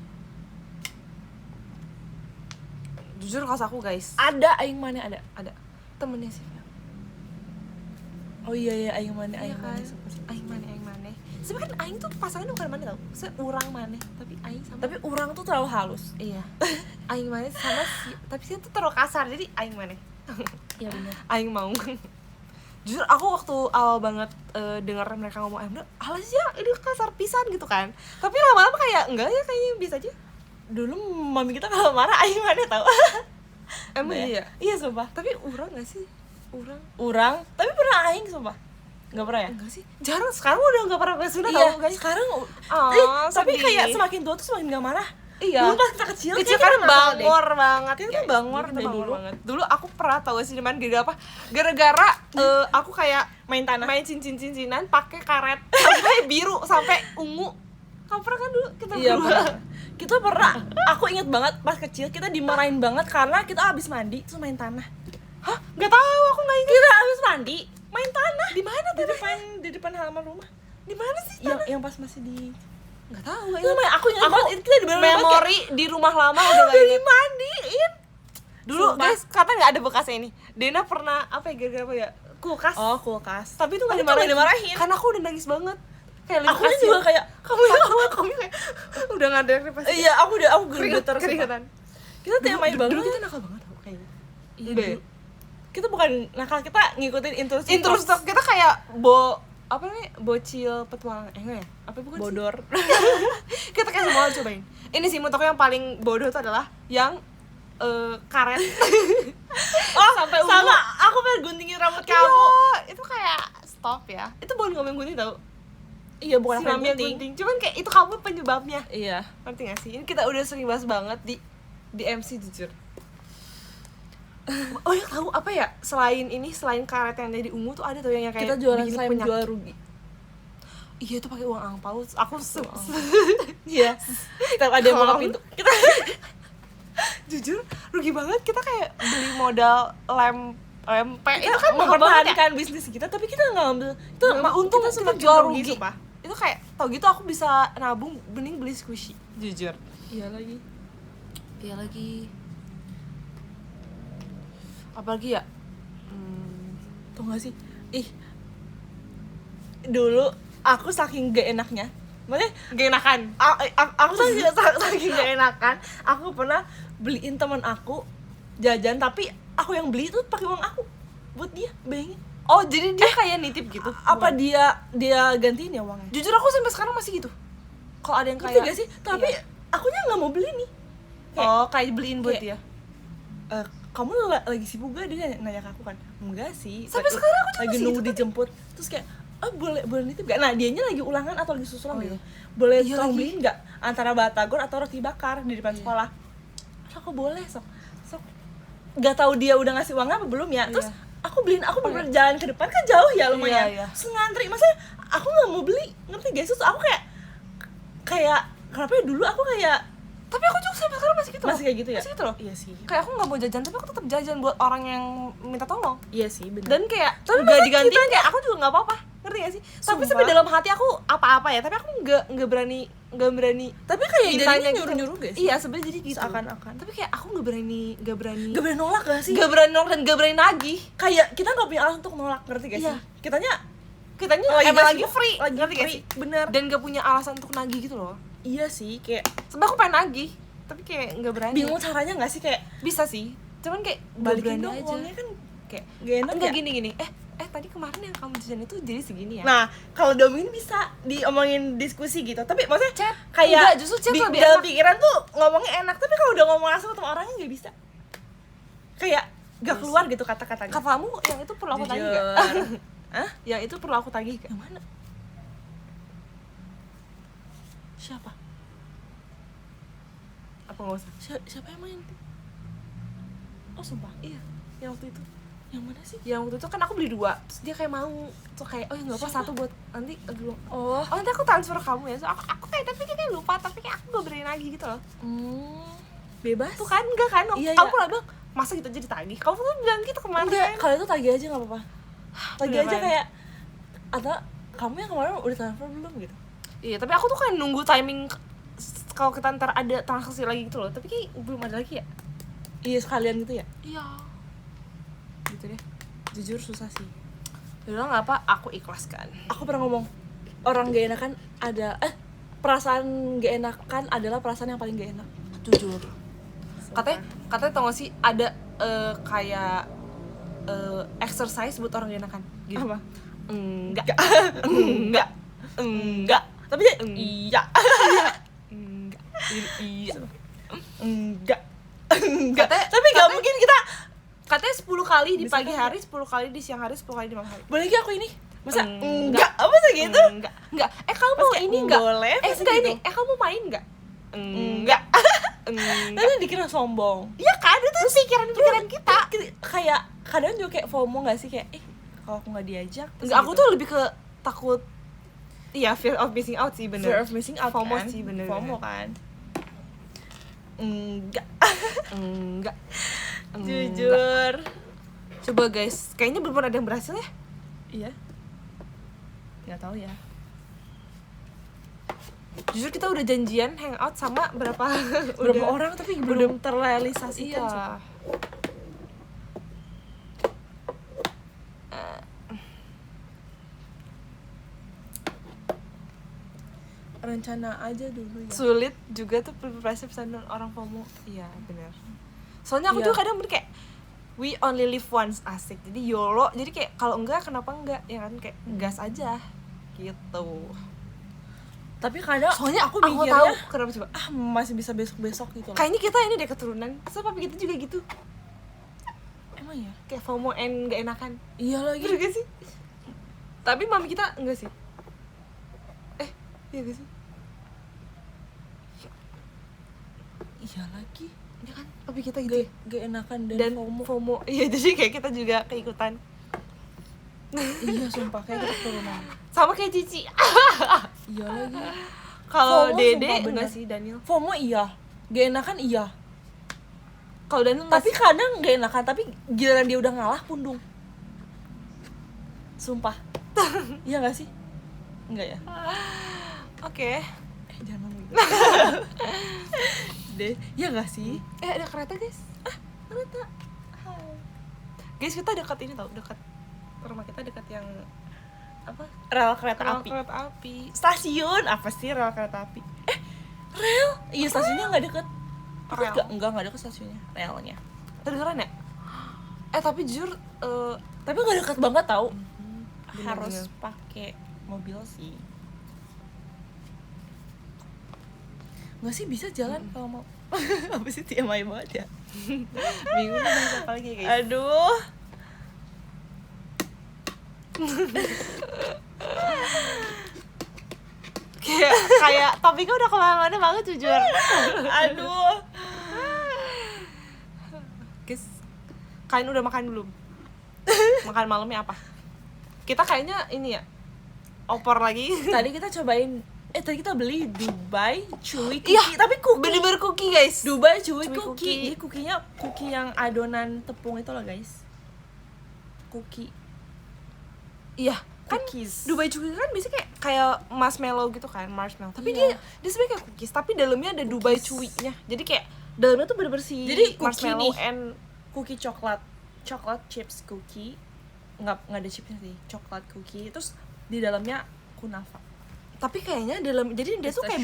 Jujur kelas aku guys. Ada aing maneh ada. Ada temennya sih. Oh iya aing maneh Iya kan? maneh sumpah sih. Aing maneh. Sebenarnya kan aing tuh pasangannya bukan maneh tau. Seorang maneh, tapi aing sama. Tapi orang tuh terlalu halus. iya. Aing maneh sama si, tapi sih tuh terlalu kasar. Jadi aing maneh. Iya benar. Aing mau. Jujur aku waktu awal banget denger mereka ngomong aing bilang, "Alah sih ya, ini kasar pisan" gitu kan. Tapi lama-lama kayak enggak ya, kayaknya biasa aja. Dulu mami kita kalau marah aing maneh tau. Emang iya. Iya sumpah. Tapi urang gak sih? Urang, tapi pernah aing sumpah. Enggak pernah ya? Enggak sih. Jarang sekarang udah enggak pernah ke Sunda Iya, tau guys. sekarang tapi sedih. kayak semakin tua tuh semakin gak marah. Iya. Dulu pas kita kecil Kecil kayak kan kita nakal deh. bangor banget. Kita tuh guys. bangor Kita deh bangor dulu. banget. Dulu aku pernah tahu sih dimana gara-gara apa? Gara-gara aku kayak Main tanah. main cincin-cincinan pakai karet sampai biru sampai ungu. Kamu pernah kan dulu kita Iya berdua? pernah. Kita pernah. Aku inget banget pas kecil kita dimarahin banget karena kita habis mandi terus main tanah. Hah? Gak tahu, aku nggak ingat. Kita habis mandi main tanah Di mana di tuh? depan halaman rumah. Di mana sih? Yang pas masih di Nggak tahu. Nggak itu ingat. aku ingat banget itu kita di Memori di rumah lama udah nggak udah ingat. dimandiin. Dulu Sumpah. guys, kata nggak ada bekasnya ini. Dena pernah apa ya gara-gara apa ya? Kulkas. Oh, kulkas. Tapi itu nggak Tapi itu nggak dimarahin. Karena aku udah nangis banget. Kayak Aku juga kayak kamu kayak udah nggak ada pasti. iya, aku geter keringetan. Kita tuh yang main Dulu banget. kita nakal banget tau kayaknya. Iya, Enggak ya? dulu. Kita bukan nakal, kita ngikutin instruksi Intrustok kita kayak apa namanya, bocil petualangan, enggak ya, apa bukan bodor. sih? Kita kayak semua cobain. Ini sih menurut aku yang paling bodoh itu adalah yang karet. Oh, sampai ungu. sama aku pengen guntingin rambut kamu. Iya, itu kayak stop ya, itu bukan kamu yang gunting tau, Iya, bukan si aku yang Mami yang gunting. gunting, cuman kayak itu kamu penyebabnya, Iya. ngerti gak sih? Ini kita udah sering bahas banget di MC jujur. Oh ya, tahu apa ya, selain karet yang jadi ungu tuh ada tuh yang kayak Kita jualan bikin slime penyakit. jual rugi. Iya, itu pakai uang angpau. Aku Iya. Setiap ada yang buka pintu, kita jujur rugi banget, kita kayak beli modal lempe kita itu kan mahal banget ya. mempertahankan bisnis kita, tapi kita nggak ambil itu. Untung kita kita semakin jual rugi. sumpah. Itu kayak tau gitu aku bisa nabung mending beli squishy jujur. Iya lagi. Iya lagi. Apalagi ya? Tau gak sih? Dulu aku saking gak enaknya, maksudnya Gak enakan. aku saking gak enakan, aku pernah beliin teman aku jajan, tapi aku yang beli itu pakai uang aku buat dia, bayangin. Oh, jadi dia kayak nitip gitu? Apa Bukan? dia gantiin ya uangnya? Jujur aku sampai sekarang masih gitu. Kalau ada yang Ngerti kayak gak sih? Tapi iya. akunya nggak mau beli nih. Kayak beliin buat kayak- dia. Kamu lagi sibuk gak? Dia nanya ke aku kan. Enggak sih. Sampai sekarang aku juga lagi masih nunggu gitu, dijemput. Terus kayak, boleh nitip gak? Nah, dianya lagi ulangan atau lagi susulan Oh, gitu. iya. Boleh Iya tolong lagi. beliin gak? Antara batagor atau roti bakar di depan Iya. sekolah. Terus aku boleh, sok. Gak tahu dia udah ngasih uang apa belum ya. Terus Iya. aku beliin, aku bener jalan ke depan kan jauh ya lumayan. Iya, iya. Terus ngantri, masa aku gak mau beli, ngerti gak sih? Terus aku kayak kenapa ya dulu aku kayak Tapi aku juga sampai sekarang masih gitu loh. masih kayak gitu ya? Masih gitu loh. Iya sih. Kayak aku nggak mau jajan tapi aku tetap jajan buat orang yang minta tolong. Iya sih, benar. Dan kayak Tapi nggak masa digantiin kita- kayak aku juga nggak apa-apa, ngerti gak sih? Tapi Sumpah. sampai dalam hati aku apa-apa ya, tapi aku nggak berani Tapi kayak mintanya jadinya gitu. nyuruh-nyuruh gak sih? Iya, sebenarnya jadi gitu. Seakan-akan. Tapi kayak aku nggak berani Gak boleh nolak gak sih? nggak berani nolak dan nggak berani nagih. Kayak kita gak punya alasan untuk nolak, ngerti gak sih? Iya. Kitanya Kitanya lagi emang nggak lagi sibuk, free, lagi ngerti gak free, sih? bener. Dan nggak punya alasan untuk nagih gitu loh. Iya sih, kayak Sebenarnya aku pengen nagih, tapi kayak nggak berani. bingung caranya gak sih? Kayak Bisa sih, cuman kayak nggak balikin berani dong aja. uangnya kan Kayak gak enak enggak ya? gini. Tadi kemarin yang kamu jajan itu jadi segini ya? Nah, kalau domingin bisa diomongin diskusi gitu. Tapi maksudnya Chat. kayak Enggak, justru chat di lebih dalam enak. pikiran tuh ngomongnya enak, tapi kalau udah ngomong langsung sama orangnya gak bisa. Kayak gak keluar gitu kata-katanya. Katamu yang itu perlu aku tagih gak? Jujur. Hah? Yang itu perlu aku tagih gak? Yang mana? Siapa? Apa nggak usah? Siapa yang main? Oh sumpah. Iya, yang waktu itu. Yang mana sih? Yang waktu itu kan aku beli 2, terus dia kayak mau, terus kayak oh ya nggak apa, Siapa? 1 buat nanti dulu. Oh. Nanti aku transfer ke kamu ya. So, aku kayak tapi dia kayak lupa, tapi kayak aku gak berani lagi gitu loh. Bebas. Tuh kan enggak kan? Iya, Kamu iya. pernah bilang masa gitu aja ditagih? Kamu tuh bilang gitu kemarin. Enggak, kalau itu tagih aja gak apa-apa. Tagih aja Beneran. kayak atau kamu yang kemarin udah transfer belum gitu. Iya, tapi aku tuh kayak nunggu timing kalau kita ntar ada transaksi lagi gitu loh. Tapi kayak belum ada lagi ya. Iya sekalian gitu ya. Iya. Gitu deh. Jujur susah sih. Yaudah nggak apa, aku ikhlaskan. Aku pernah ngomong orang gak enakan ada perasaan gak enakan adalah perasaan yang paling gak enak. Jujur. Katanya tau gak sih ada kayak exercise buat orang gak enakan. Gitu. Apa? Enggak. Enggak. Tapi iya. Enggak. Iya. Enggak. Enggak. Katanya- Tapi gak katanya- mungkin kita. Katanya 10 kali di Bisa pagi kan? hari, 10 kali di siang hari, 10 kali di malam hari. Boleh gak aku ini? Masa Enggak. Apa sih gitu? Enggak. Kamu Pas mau kayak, ini enggak? boleh, pas Enggak gitu. ini. Kamu mau main enggak? Enggak. Enggak. Nanti dikira sombong. Iya kan, itu pikiran-pikiran kita. Kayak kadang juga kayak FOMO gak sih, kayak kalau aku gak diajak terus Enggak, aku gitu. tuh lebih ke takut. Iya, fear of missing out sih bener. fear of missing out FOMO kan? sih bener. FOMO kan. Enggak. Enggak. Enggak. Jujur. Coba guys, kayaknya belum pernah ada yang berhasil ya. Iya. Nggak tahu ya. Jujur kita udah janjian hangout sama berapa Orang tapi belum terrealisasikan. Iya. Rencana aja dulu ya. Sulit juga tuh persepsi orang FOMO. Iya, benar. Soalnya aku Iya. tuh kadang bener kayak we only live once, asik. Jadi YOLO, jadi kayak kalau enggak kenapa enggak, ya kan, kayak gas aja gitu. Tapi kadang Soalnya aku tahu mikirnya kenapa coba, masih bisa besok-besok gitu loh. kayaknya kita ini deh keturunan, so papi kita juga gitu, Emang ya? kayak FOMO and gak enakan. Iya lagi. Bener gak sih? Tapi mami kita enggak sih? Iya gak sih? Iya lagi. Ya kan, papi kita gitu ya? Gak enakan Dan FOMO. FOMO. Iya, jadi kayak kita juga keikutan. Iya sumpah kayak kita keturunan. Sama kayak Cici. Iya lagi. Kalau FOMO Dede sumpah bener. enggak sih, Daniel. FOMO iya. Gak enakan iya. Kalau Daniel enggak Tapi sih. kadang gak enakan, tapi giliran dia udah ngalah pundung. Sumpah. Iya gak sih? Enggak ya? Oke. Jangan ngomong gitu. Deh, iya gak sih? Ada kereta, guys. Kereta. Guys, kita dekat ini tau, dekat rumah kita, dekat yang apa? Rel kereta Rel api. kereta api. Stasiun apa sih rel kereta api? Rel? Iya stasiunnya nggak deket. Rel. Enggak deket stasiunnya. Relnya. Kedengeran ya? Tapi jujur Tapi nggak deket banget tau. bener-bener. Harus pakai mobil sih. Nggak sih bisa jalan kalau mau. Apa sih TMI banget ya? bingung nih bahas apa lagi, guys. Aduh. kayak topiknya udah kemana-mana banget jujur. Aduh. Guys, kalian udah makan belum? Makan malamnya apa? Kita kayaknya ini ya, opor lagi. Tadi kita cobain. Tadi kita beli Dubai Chewy Cookie. Iya, Tapi cookie. bener-bener cookie, guys. Dubai Chewy Chewy Cookie. cookie. Jadi cookie-nya cookie yang adonan tepung itu loh guys. Cookie. Iya, kan Cookies. Dubai Chewy kan biasanya kayak marshmallow gitu kan, marshmallow. Tapi Iya. dia sebenarnya kayak cookies, tapi dalamnya ada Dubai Chewy-nya. Jadi kayak dalamnya tuh bener-bener si Jadi cookie marshmallow nih. and Cookie coklat chips cookie. Nggak ada chipsnya sih, coklat cookie. Terus di dalamnya kunafa. tapi kayaknya jadi dia tuh kayak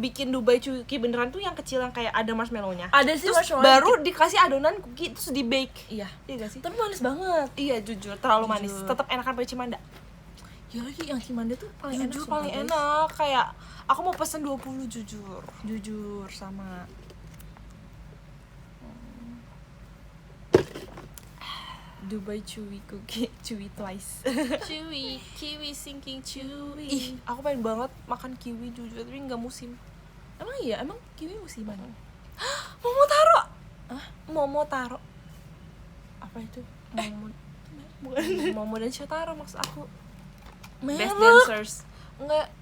bikin Dubai Chewy beneran tuh yang kecil yang kayak ada marshmallow-nya. Ada sih Terus marshmallow baru dikasih adonan cookie terus di bake. Iya. Iya gak sih? Tapi manis banget. Iya, jujur terlalu manis. Jujur. Tetap enakan pakai Cimanda. Ya lagi yang Cimanda tuh paling enak. Jujur sumpah, paling guys. enak. Kayak aku mau pesen 20 jujur. Jujur sama. Dubai Chewy Cookie, Chewy twice. Chewy, kiwi sinking chewy. Ih, aku pengen banget makan kiwi jujur, tapi nggak musim. Emang iya, emang kiwi musiman? Momotaro. Hah? Momotaro. Apa itu? Momo dan Shotaro maksud aku. Merek. Best dancers.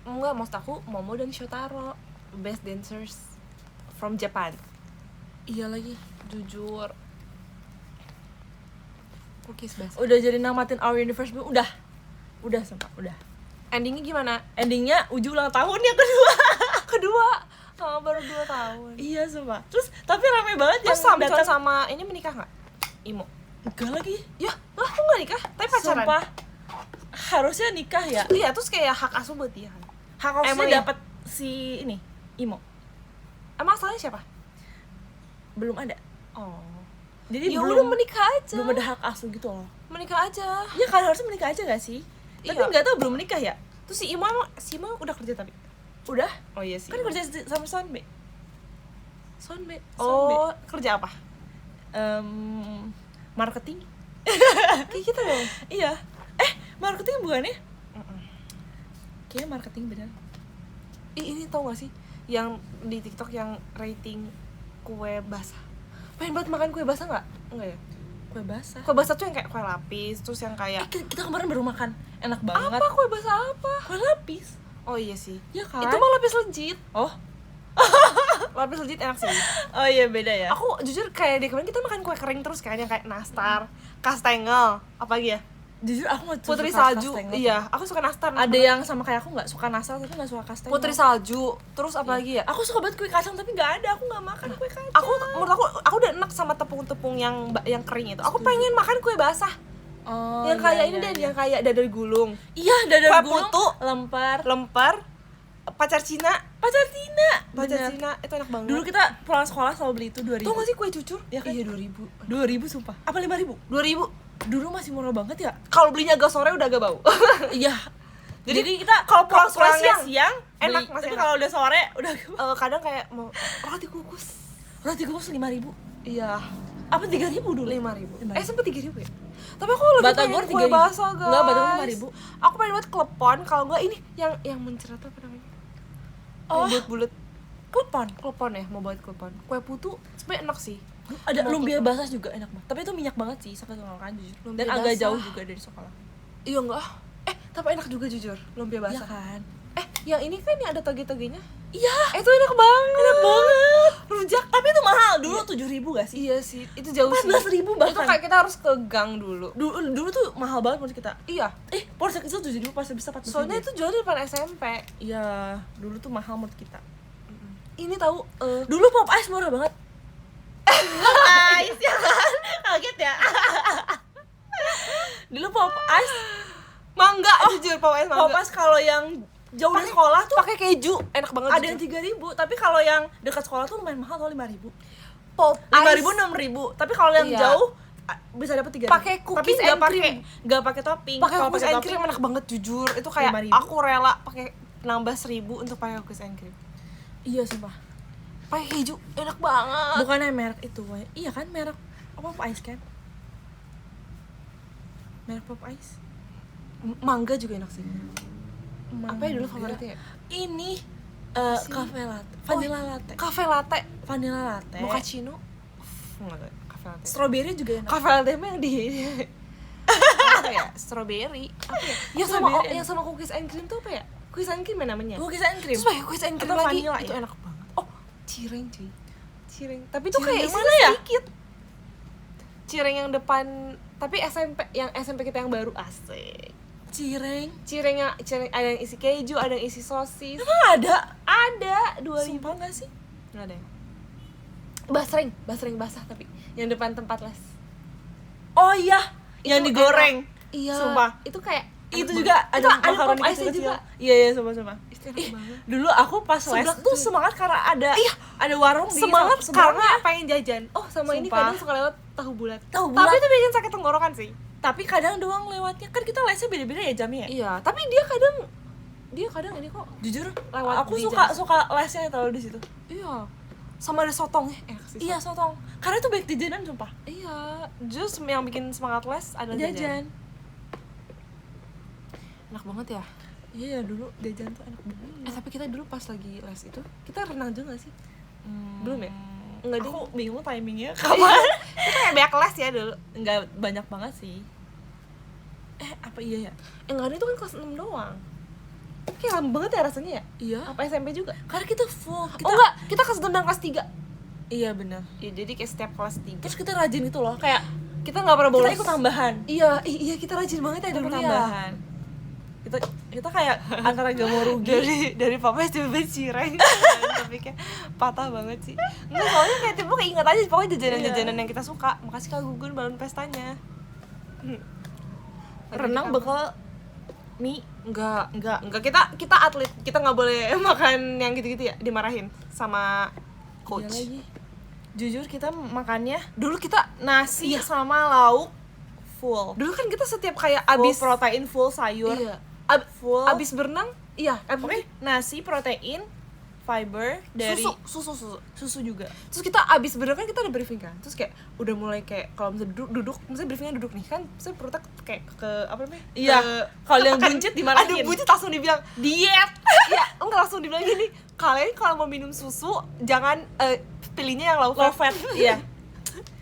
Enggak maksud aku Momo dan Shotaro. Best dancers from Japan. Iya lagi. Jujur. Cookies best. Udah jadi namatin Our Universe belum? Udah sumpah, udah. Endingnya gimana? Endingnya Uju ulang tahun yang kedua. Kedua. Baru 2 tahun. Iya sumpah. Terus tapi rame banget Terus yang Samcon datang. sama ini menikah nggak? Imo. Enggak lagi. Ya, lah aku nggak nikah, tapi pacaran. Sumpah. Harusnya nikah ya. Iya, terus kayak hak asuh buat dia kan. Hak Emang harusnya iya? dapat si ini Imo. Emang asalnya siapa? Belum ada. Oh. Jadi Ya belum udah menikah aja. belum ada hak asuh gitu loh. Menikah aja. Ya kan harusnya menikah aja gak sih? Tapi Iya. nggak tahu belum menikah ya. Terus si Imo udah kerja tapi. Udah. Oh iya sih. Kan kerja sama Sonbe. Sonbe. Sonbe. Oh, kerja apa? Marketing. Kayak kita dong. Iya. Marketing bukan ya? Kayaknya marketing bener. Ini tau gak sih yang di TikTok yang rating kue basah? Pengen banget makan kue basah nggak? Enggak ya? Kue basah. Kue basah tuh yang kayak kue lapis, terus yang kayak Kita kemarin baru makan. Enak banget. apa kue basah apa? Kue lapis. Oh iya sih. Ya kan? Itu mah lapis legit. Oh. Lapis legit enak sih. Oh iya beda ya. Aku jujur kayak di kemarin kita makan kue kering terus kan yang kayak nastar, kastengel, apa lagi ya? Jujur aku nggak Putri suka salju. kastengel. Iya, aku suka nastar. Ada yang sama kayak aku nggak suka nastar tapi nggak suka kastengel. Putri salju. Terus apa lagi ya? Aku suka banget kue kacang tapi nggak ada. Aku nggak makan kue kacang. Menurut aku udah enak sama tepung-tepung yang kering itu. Aku pengen makan kue basah. Oh, Yang kayak ini deh, yang kayak dadar gulung, Iya, dadar kue gulung, putu, lempar. lemper, pacar Cina, Pacar Cina. Pacar Bener. Cina itu enak banget. Dulu kita pulang sekolah selalu beli itu 2.000. Tau gak sih kue cucur? Iya kan? Iya 2000. 2.000 sumpah. Apa 5.000? 2000. Dulu masih murah banget ya. Kalau belinya agak sore udah agak bau. Iya. Jadi kita kalau pulang pulangnya siang, enak, enak, masih tapi enak. kalau udah sore udah Kadang kayak mau roti kukus. roti kukus 5.000. Iya. Apa 3.000 dulu? 5.000. Sempet 3.000 ya? Tapi aku lebih Batagor pengen kue 3.000. basah, guys. Enggak, Batagor 5.000. Aku pengen buat klepon, kalau enggak ini yang mencerat apa namanya? Oh. Yang bulat-bulat. Klepon. Klepon ya, mau buat klepon. Kue putu sebenarnya enak sih. Ada Mau lumpia klepon. basah juga enak banget. Tapi itu minyak banget sih sampai tenggorokan jujur. Lumpia Dan agak basah. jauh juga dari sekolah. Iya enggak? Tapi enak juga jujur, lumpia Iya basah. kan? Yang ini kan yang ada toge-togenya. Iya. Itu enak banget. Enak banget. Rujak. Tapi itu mahal. Dulu 7.000 gak sih? Iya sih, itu jauh sih. 14.000 Itu bahkan. kayak kita harus ke gang dulu. Dulu tuh mahal banget menurut kita. Iya. Porsi kecil 7.000 pasti bisa 14.000. Soalnya itu jual di depan SMP. Iya, dulu tuh mahal menurut kita. Ini tahu Dulu pop ice murah banget. Ice ya kan? Kaget ya. Dulu pop ice, mangga, jujur pop ice pop mangga. ice kalau yang jauh dari sekolah tuh Pakai keju, enak banget. ada yang 3.000, tapi kalau yang dekat sekolah tuh lumayan mahal, tuh 5.000. pop 5.000 6.000. Tapi kalau yang Iya. jauh bisa dapat 3.000. Pakai cookies tapi nggak and pakai cream. nggak pakai topping. pakai Kalau cookies and cream enak banget jujur. Itu kayak 5.000. aku rela pakai nambah 1.000 untuk pakai cookies and cream. Iya sumpah. Pakai keju enak banget. Bukannya merek itu, Woy. Iya kan merek pop ice kan? Merek pop ice. Mangga juga enak sih. Apa ya dulu Mangga. favoritnya? Ini Apa sih? cafe latte, vanilla latte. Cafe latte, Vanilla latte. mochaccino. Enggak tahu, cafe latte. Strawberry juga enak. Cafe latte mah yang di apa ya? Strawberry. Apa ya? Strawberry Yang sama cookies and cream tuh apa ya? Cookies and cream ya namanya? Cookies and cream. Terus pakai cookies and cream Atau lagi, vanilla itu ya? enak banget. Oh, cireng cuy. Cireng. Tapi itu Cireng kayak yang isinya mana ya? sedikit. Cireng yang depan, tapi SMP kita yang baru asik. Cireng. Cireng ada yang isi keju, ada yang isi sosis. Emang ada? Ada 2.000. Sumpah gak sih? Enggak ada. Basreng basah tapi yang depan tempat les. Oh iya, yang Itu digoreng. enak. Iya. Sumpah. Itu kayak Itu enak juga banget. ada Itu ada makaroni pop ice-nya kecil-kecil. juga. Iya, sumpah. Itu enak Ih, banget. dulu aku pas les Seblak tuh tuh. semangat karena ada warung di Semangat seberangnya. karena pengen jajan. Oh, sama ini Sumpah. kadang suka lewat tahu bulat. Tahu Tapi bulat. itu bikin sakit tenggorokan sih. Tapi kadang doang lewatnya. Kan kita lesnya beda-beda ya jamnya ya. Iya, tapi dia kadang ini kok. Jujur, Lewat aku di suka lesnya tahu di situ. Iya. Sama ada sotongnya, enak sih. Iya, sotong. Karena itu baik jajanan sumpah. Iya, just yang bikin semangat les adalah jajan. Jajan. Enak banget ya. Iya, dulu jajan tuh enak banget. Tapi kita dulu pas lagi les itu, kita renang juga gak sih? Belum ya? Enggak deh. Aku bingung timingnya Kapan? Kita kayak banyak les ya dulu. Enggak banyak banget sih. Apa iya ya? Enggak, itu kan kelas 6 doang. Kayak lama banget ya rasanya ya? Iya. Apa SMP juga? Karena kita full. Oh enggak, kita kelas 6 dan kelas 3. Iya benar. Ya, jadi kayak setiap kelas 3. Terus kita rajin itu loh, kayak kita nggak pernah bolos. kita ikut tambahan. Iya, kita rajin banget ya Kita dulu ikut ya. tambahan. Kita kayak antara gak mau rugi. Dari papa tiba-tiba cireng. Tapi kayak patah banget sih. Enggak, soalnya kayak tiba kayak ingat aja pokoknya jajanan-jajanan yang kita suka. Makasih Kak Gugun balon pestanya. Renang bekal mie. Enggak, kita atlet, kita nggak boleh makan yang gitu-gitu ya, dimarahin sama coach. Iya lagi. Jujur kita makannya Dulu kita nasi sama lauk full. dulu kan kita setiap kayak Abis abis protein full sayur. iya, Full. abis berenang, iya, Pokoknya nasi, protein, fiber dari susu juga. Terus kita abis berenang kan kita udah briefing kan, terus kayak udah mulai kayak kalau misalnya duduk misalnya briefingnya duduk nih kan, misalnya perutnya kayak ke apa namanya? Iya. Kalau yang kan buncit dimarahin. Ada buncit langsung dibilang Diet. iya, enggak, langsung dibilang gini, kalian kalau mau minum susu jangan pilihnya yang low Low fat. fat. Iya.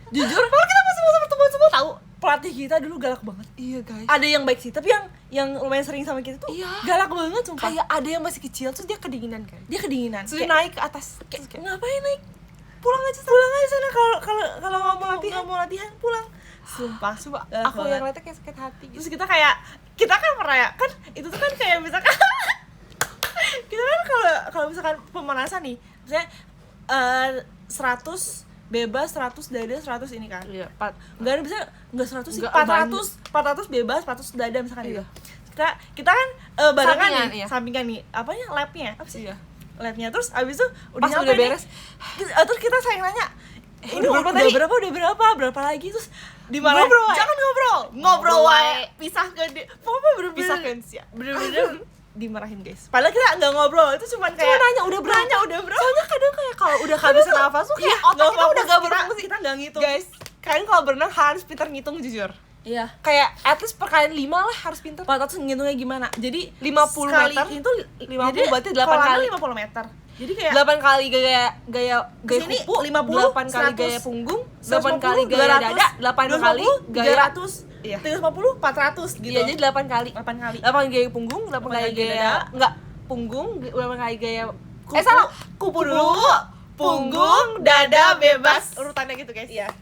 Jujur, Padahal kita masih mau berteman semua tahu. pelatih kita dulu galak banget. Iya guys. Ada yang baik sih, tapi yang lumayan sering sama kita tuh Iya. galak banget sumpah. Kayak ada yang masih kecil terus dia kedinginan kan. Dia kedinginan. Terus dia Kayak, naik ke atas. Terus kayak ngapain naik? pulang aja Sana kalau nggak mau latihan pulang. Sumpah. Coba Galak aku banget. yang liatnya kayak sakit hati gitu. Terus kita kan pernah ya, kan itu tuh kan kayak misalkan kita kan kalau misalkan pemanasan nih, misalnya 100 bebas, 100 dada, 100 ini kan. Iya, Enggak ada, bisa enggak 100 sih, Enggak, 400 bebas, 400 dada misalkan Iya. itu. Kita kan barengan Sampingan, nih, iya. sampingan nih. Apanya? Labnya. Apa sih? Iya. labnya. Terus abis itu udah Pas nyampe udah nih. beres, Terus kita saling nanya, ini udah berapa tadi? berapa lagi. Terus dimarahin, Ngobrol, wae. jangan ngobrol Ngobrol, wae, wae. pisahkan dia. Pokoknya bener-bener Pisahkan sih ya. bener-bener dimarahin guys. Padahal kita nggak ngobrol, itu cuman kayak nanya udah berapa. nanya udah berapa. Soalnya kadang kayak kalau udah kehabisan nafas tuh kayak otak kita udah gak berfungsi. Kita nggak ngitung. Guys, kalian kalau berenang harus pintar ngitung jujur. Iya. Kayak at least perkalian 5 lah harus pintar. 400 ngitungnya gimana? Jadi 50 sekali meter, itu 50 berarti 8 kolamnya kali. 50 meter. Jadi kayak 8 kali gaya kesini kupu, 50, 8 kali 100, gaya punggung, 150, 8 kali gaya dada, 8 kali gaya 300, Iya. 350, 400 gitu. Iya, jadi 8 kali. 8 kali. 8 gaya punggung, 8 kali kali gaya gaya dada. enggak, punggung, 8 kali gaya Kupu, salah. kupu dulu, punggung, dada bebas. Urutannya gitu, guys. Iya.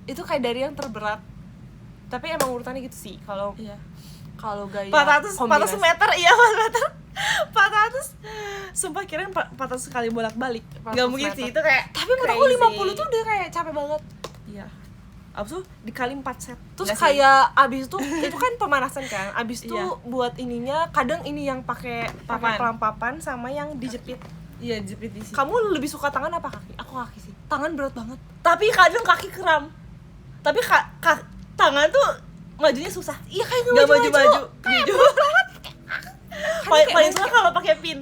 Itu kayak dari yang terberat. Tapi emang urutannya gitu sih. Kalau Iya. gaya 400 kombinasi. meter, iya 4 meter. 400. Sumpah kirain 400 kali bolak-balik. 400 Enggak mungkin meter. sih itu kayak. Tapi menurut aku 50 tuh udah kayak capek banget. Iya. Abis itu dikali 4 set. Terus Nggak sih? kayak abis itu kan pemanasan kan. Abis itu Iya. buat ininya kadang ini yang pakai Papan. pelampapan sama yang dijepit. Iya, jepit di sini. Kamu lebih suka tangan apa kaki? Aku kaki sih. Tangan berat banget. Tapi kadang kaki kram. Tapi tangan tuh majunya susah. Iya kayak Nggak maju-maju. Jujur. kayak Paling kayak- suka kalau pakai pin.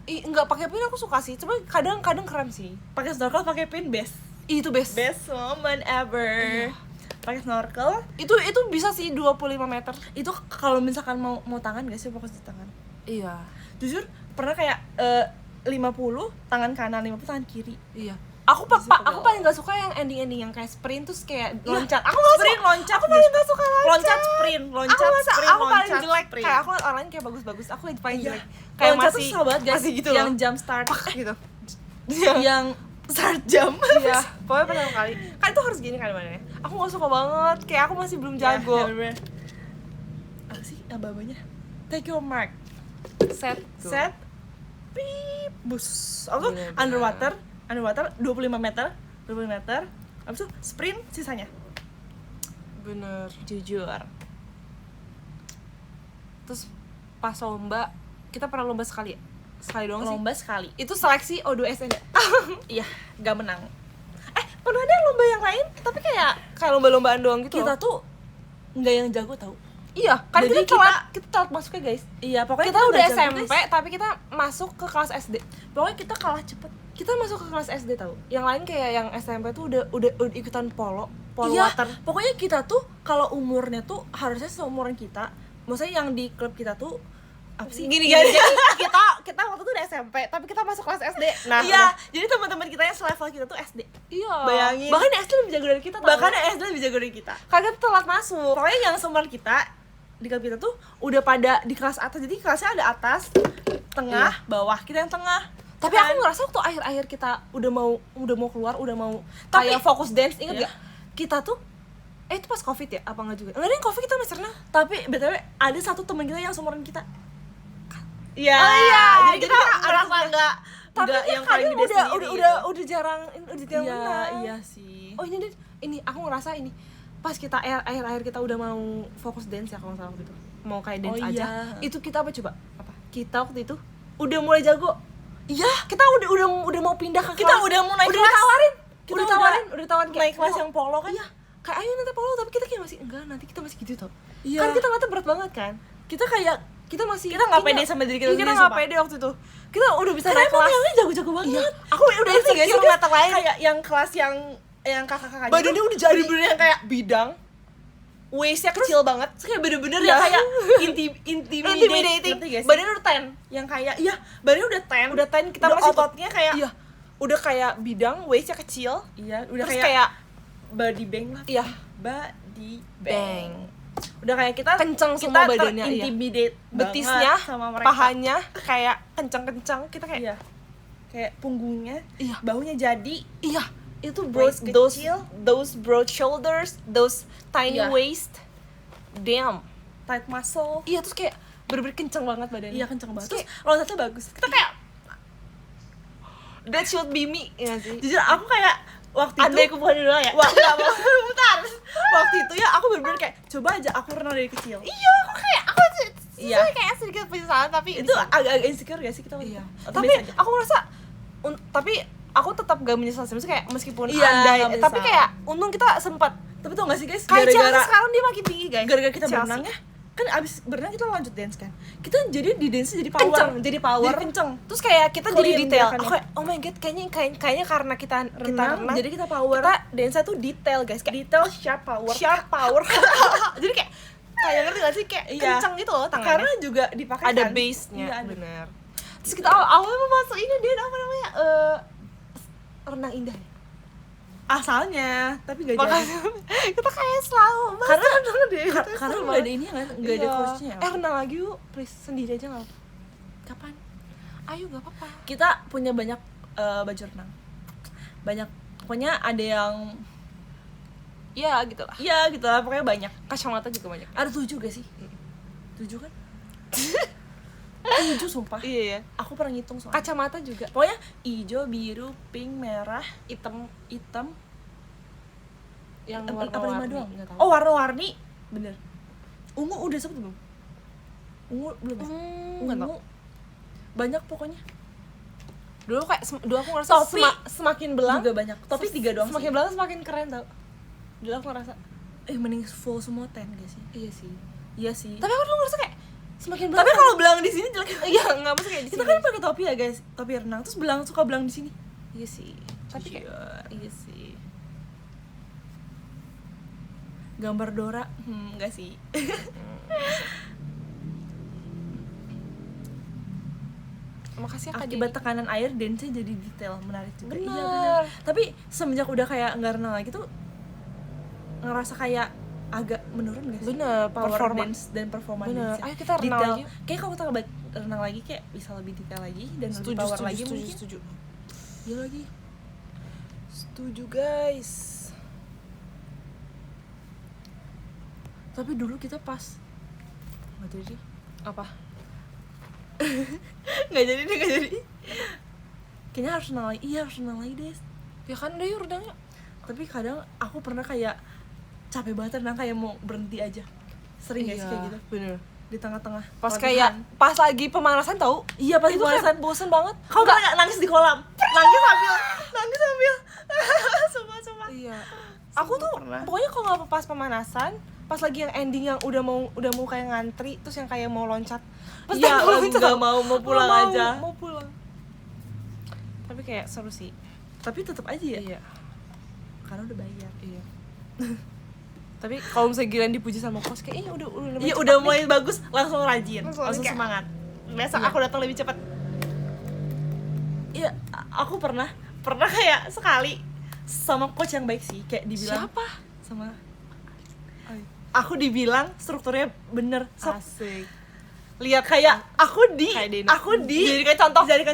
Enggak pakai pin aku suka sih. Cuma kadang kram sih. Pakai snorkel pakai pin best. Itu best. Best moment ever. Pakai snorkel Itu bisa sih 25 meter. itu kalau misalkan mau tangan gak sih, fokus di tangan. Iya. Jujur pernah kayak 50 tangan kanan, 50 tangan kiri. Iya. Aku Aku paling gak suka yang ending yang kayak sprint terus kayak Iya, loncat. Aku nggak sprint suka. loncat. Aku paling gak suka loncat. Loncat sprint, loncat sprint, aku paling loncat jelek. sprint. Kayak aku liat orang lain kayak bagus-bagus. Aku yang paling Iya. jelek. Kayak Loncat tuh masih susah banget guys. masih gitu yang loh. jump start gitu. yang start jump. Iya, pokoknya pertama kali. Kan itu harus gini kan badannya. Aku gak suka banget. Kayak aku masih belum jago. Ya, bener-bener. Apa sih abah-abahnya? Take your mark. Set. Set. Pip. Bus. Aku Bener-bener. underwater 25 meter. 25 meter. Habis itu sprint sisanya. Bener. Jujur. Terus pas lomba, kita pernah lomba sekali ya? Sekali doang sih. Lomba sekali. Itu seleksi O2S ya? Iya, gak menang. Pernah ada lomba yang lain, tapi kayak Lomba-lombaan doang gitu kita loh. tuh nggak yang jago tau. Iya, kan Jadi kita telat masuknya guys. Iya, pokoknya Kita udah nggak jago, SMP, guys. tapi kita masuk ke kelas SD. Pokoknya kita kalah cepet. Kita masuk ke kelas SD tau. Yang lain kayak yang SMP tuh udah ikutan polo Iya, water. pokoknya kita tuh kalau umurnya tuh harusnya seumuran kita. Maksudnya yang di klub kita tuh apa sih? Gini, Jadi kita waktu itu udah SMP, tapi kita masuk kelas SD. Nah, iya, jadi teman-teman kita yang selevel kita tuh SD. iya. Bayangin. Bahkan SD lebih jago dari kita tau. Bahkan SD lebih jago dari kita. Karena kita telat masuk. Pokoknya yang seumuran kita di klub kita tuh udah pada di kelas atas. Jadi kelasnya ada atas, tengah, bawah. Kita yang tengah. Tapi Kan? aku ngerasa waktu akhir-akhir kita udah mau keluar, udah mau Tapi- kayak fokus dance, inget Iya. gak? Kita tuh itu pas Covid ya? Apa enggak juga? Enggak ada yang Covid, kita masih renang. Tapi BTW ada satu teman kita yang seumuran kita. Iya. Oh iya, Jadi kita merasa enggak Tapi enggak kan yang paling kadang gede udah sendiri udah gitu. udah jarang Iya, menang. iya sih. Oh ini aku ngerasa ini pas kita akhir kita udah mau fokus dance ya kalau nggak salah waktu itu. Mau kayak dance Oh, aja. iya. Itu kita apa coba? Apa? Kita waktu itu udah mulai jago. Iya, Kita udah mau pindah ke kita kelas. udah mau naik udah kelas. ditawarin. Kita udah ditawarin kayak naik kelas "Oh, yang polo kan? Iya, kayak ayo nanti polo, tapi kita kayak masih enggak, nanti kita masih gitu tau. Iya. Kan kita ngeliatnya berat banget kan. Kita kayak Kita masih Kita nggak pede sama diri kita Iya, sendiri, kita nggak sumpah. pede waktu itu. Kita udah bisa karena naik emang kelas. yang jago-jago banget. Iya. Aku udah Ngerti gak sih insecure ngeliat yang lain. kayak yang kelas yang kakak-kakaknya Badannya tuh udah jadi bener-bener yang kayak bidang. waistnya kecil banget. Terus kayak bener-bener Iya. yang kayak intimidating. Intimidating. Ngerti gak sih? Badannya udah 10. Yang kayak iya, badannya udah 10. Udah 10, kita Udah masih ototnya kayak Iya. Udah kayak bidang, waistnya kecil. iya, udah Terus kayak, kayak body bang lah. iya, Body bang. Udah kayak kita Kenceng kita semua badannya, iya. intimidate Betisnya, sama mereka. pahanya kayak kenceng-kenceng. Kita kayak Iya. Kayak punggungnya, Iya. bahunya jadi iya, itu Waist those kecil. those broad shoulders, those tiny Iya. waist. Damn. tight muscle. Iya, terus kayak bener-bener kenceng banget badannya. Iya, kenceng banget. Terus Terus loncatnya bagus. Kita kayak that should be me. Iya sih. jujur aku kayak waktu Andai itu aku bukan dulu ya. enggak mau bentar. Waktu itu ya aku bener-bener kayak coba aja aku renang dari kecil. Iya, aku kayak aku Iya. kayak sedikit penyesalan tapi Itu agak-agak insecure gak sih kita waktu iya. itu? Atau Tapi biasa aja? aku ngerasa tapi aku tetap gak menyesal sih, maksudnya kayak meskipun Iya, andai, gak menyesal. tapi kayak untung kita sempat Tapi tau gak sih guys, kayak Chelsea gara-gara sekarang dia makin tinggi guys. gara-gara kita Chelsea. berenang ya, kan abis berenang kita lanjut dance kan, kita jadi di dance jadi power, kenceng, jadi power, jadi kenceng. Terus kayak kita jadi Clean detail. gerakannya. Aku kayak oh my god, kayaknya karena kita renang, Jadi kita power, kita dance tuh detail guys, kayak detail, sharp, power. sharp power. Jadi kayak ngerti gak sih, kayak Iya. kenceng gitu loh tangannya. Karena juga dipakai ada kan? base-nya, Iya, ada. bener. Terus kita awalnya mau masuk ini dia apa namanya, renang indah ya? Asalnya, tapi gak jadi. Makanya kita kayak selalu Karena deh, karena nggak ada ini kan, nggak ada coachnya. renang lagi yuk, please, sendiri aja nggak? Kapan? Ayo nggak apa-apa. Kita punya banyak baju renang, banyak, pokoknya ada yang, Iya gitu lah. iya gitu lah, pokoknya banyak. Kacamata juga banyak. Ada 7 gak sih? 7 kan? 7 sumpah. Iya ya. Aku pernah ngitung soalnya. Kacamata juga. Pokoknya hijau, biru, pink, merah, Hitam hitam, yang apa 5 warna-warni. doang? Nggak tahu. Oh, warna-warni, bener. Ungu udah sempet belum? Ungu belum ya? nggak tahu. Ungu banyak pokoknya. Dulu aku ngerasa Topi semakin belang juga banyak. Topi 3 doang semakin sih. belang semakin keren tau. Dulu aku ngerasa. Mending full semua 10 gak sih? Iya sih. Iya sih. Tapi aku dulu ngerasa kayak semakin belang. Tapi kalau belang di sini jelek. iya nggak maksudnya kayak di Kita sini. kan pakai topi ya guys, topi renang, terus suka belang di sini. Iya sih. Tapi kayak iya sih. Gambar Dora, enggak sih. Makasih ya Kak Akibat Dedi. tekanan air, dance jadi detail, menarik juga. Bener. Iya benar. Tapi semenjak udah kayak nggak renang lagi tuh ngerasa kayak agak menurun gak sih? Bener, Power performa. dance dan performa Bener. dance. Ayo kita renang detail. lagi. Kayak kalau kita renang lagi kayak bisa lebih detail lagi dan lebih power lagi mungkin. setuju. Iya lagi. Setuju guys. Tapi dulu kita pas nggak jadi. Apa? Nggak jadi deh, nggak jadi. Kayaknya harus renang lagi. Iya harus renang lagi deh. Ya kan udah yuk renangnya. Tapi kadang aku pernah kayak capek banget renang, kayak mau berhenti aja. Sering gak sih kayak gitu? Bener. Di tengah-tengah Pas latihan. kayak pas lagi pemanasan tau. Iya pas Itu pemanasan kayak bosen banget. kamu pernah nggak nangis di kolam? Nangis sambil sumpah. Iya. Aku tuh pernah. pokoknya kalau nggak pas pemanasan, pas lagi yang ending yang udah mau kayak ngantri, terus yang kayak mau loncat. Pas Iya, mau loncat, nggak mau pulang nggak aja. Mau pulang. Tapi kayak seru sih. Tapi tetap aja ya, Iya. karena udah bayar. Iya. Tapi kalau misalnya Gilan dipuji sama coach kayak udah Iya cepat udah nih. mulai bagus, langsung rajin, Langsung langsung kayak- semangat. Besok Iya. aku datang lebih cepat. Iya, aku pernah kayak sekali sama coach yang baik sih, kayak dibilang Siapa? sama aku dibilang strukturnya bener. Asik. Lihat kayak aku Kayak Dena. dijadikan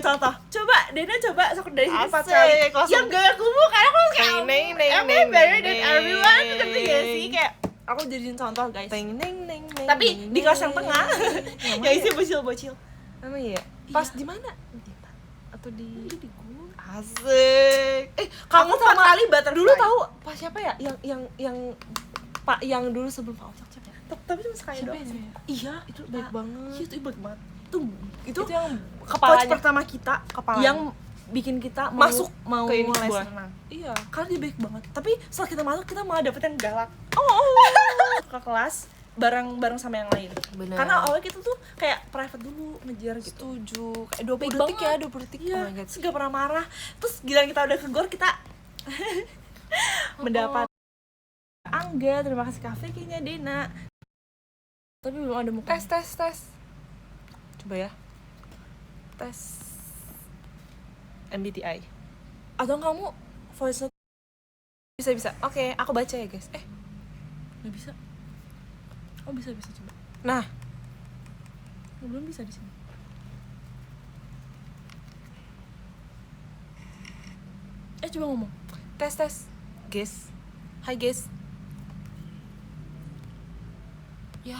contoh. Coba Dena sok dari sini 4 Asik, kali. langsung. Yang gaya kubu karena aku kayak Neng, am I better than everyone? Ngerti gak sih? Kayak aku jadiin contoh guys. Teng neng neng neng. Tapi di kelas yang tengah Yang yang isi bocil-bocil. Namanya ya? Pas Iya. di mana? Atau di Di gua. Asik. Kamu 4 kali butterfly. Dulu tahu pas siapa ya? Yang Pak yang dulu sebelum Pak Ocak siapa ya? Tapi cuma sekali Siapa doang ya sih. namanya? Iya, Itu baik banget. Iya, itu baik banget. Itu Itu yang coach kepalanya pertama kita Kepalanya. yang bikin kita mau Masuk mau ke ini les gua. renang. Iya. Karena dia baik banget. Tapi setelah kita masuk kita malah dapet yang galak Oh. ke kelas bareng sama yang lain. Bener. Karena awalnya kita tuh kayak private dulu ngejar gitu. Setuju. Kayak 20 Baik detik ya, banget. 20 detik. Iya, Oh my god. terus gak pernah marah. Terus giliran kita udah ke gor kita mendapat Angga, terima kasih kafe kayaknya Dena. Tapi belum ada muka. Tes. Coba ya. Tes MBTI. Atau kamu voice note Bisa. Oke, aku baca ya, guys. nggak bisa? Oh bisa coba. Nah, Belum bisa di sini. Coba ngomong. tes. Guys. Hai, guys. Ya,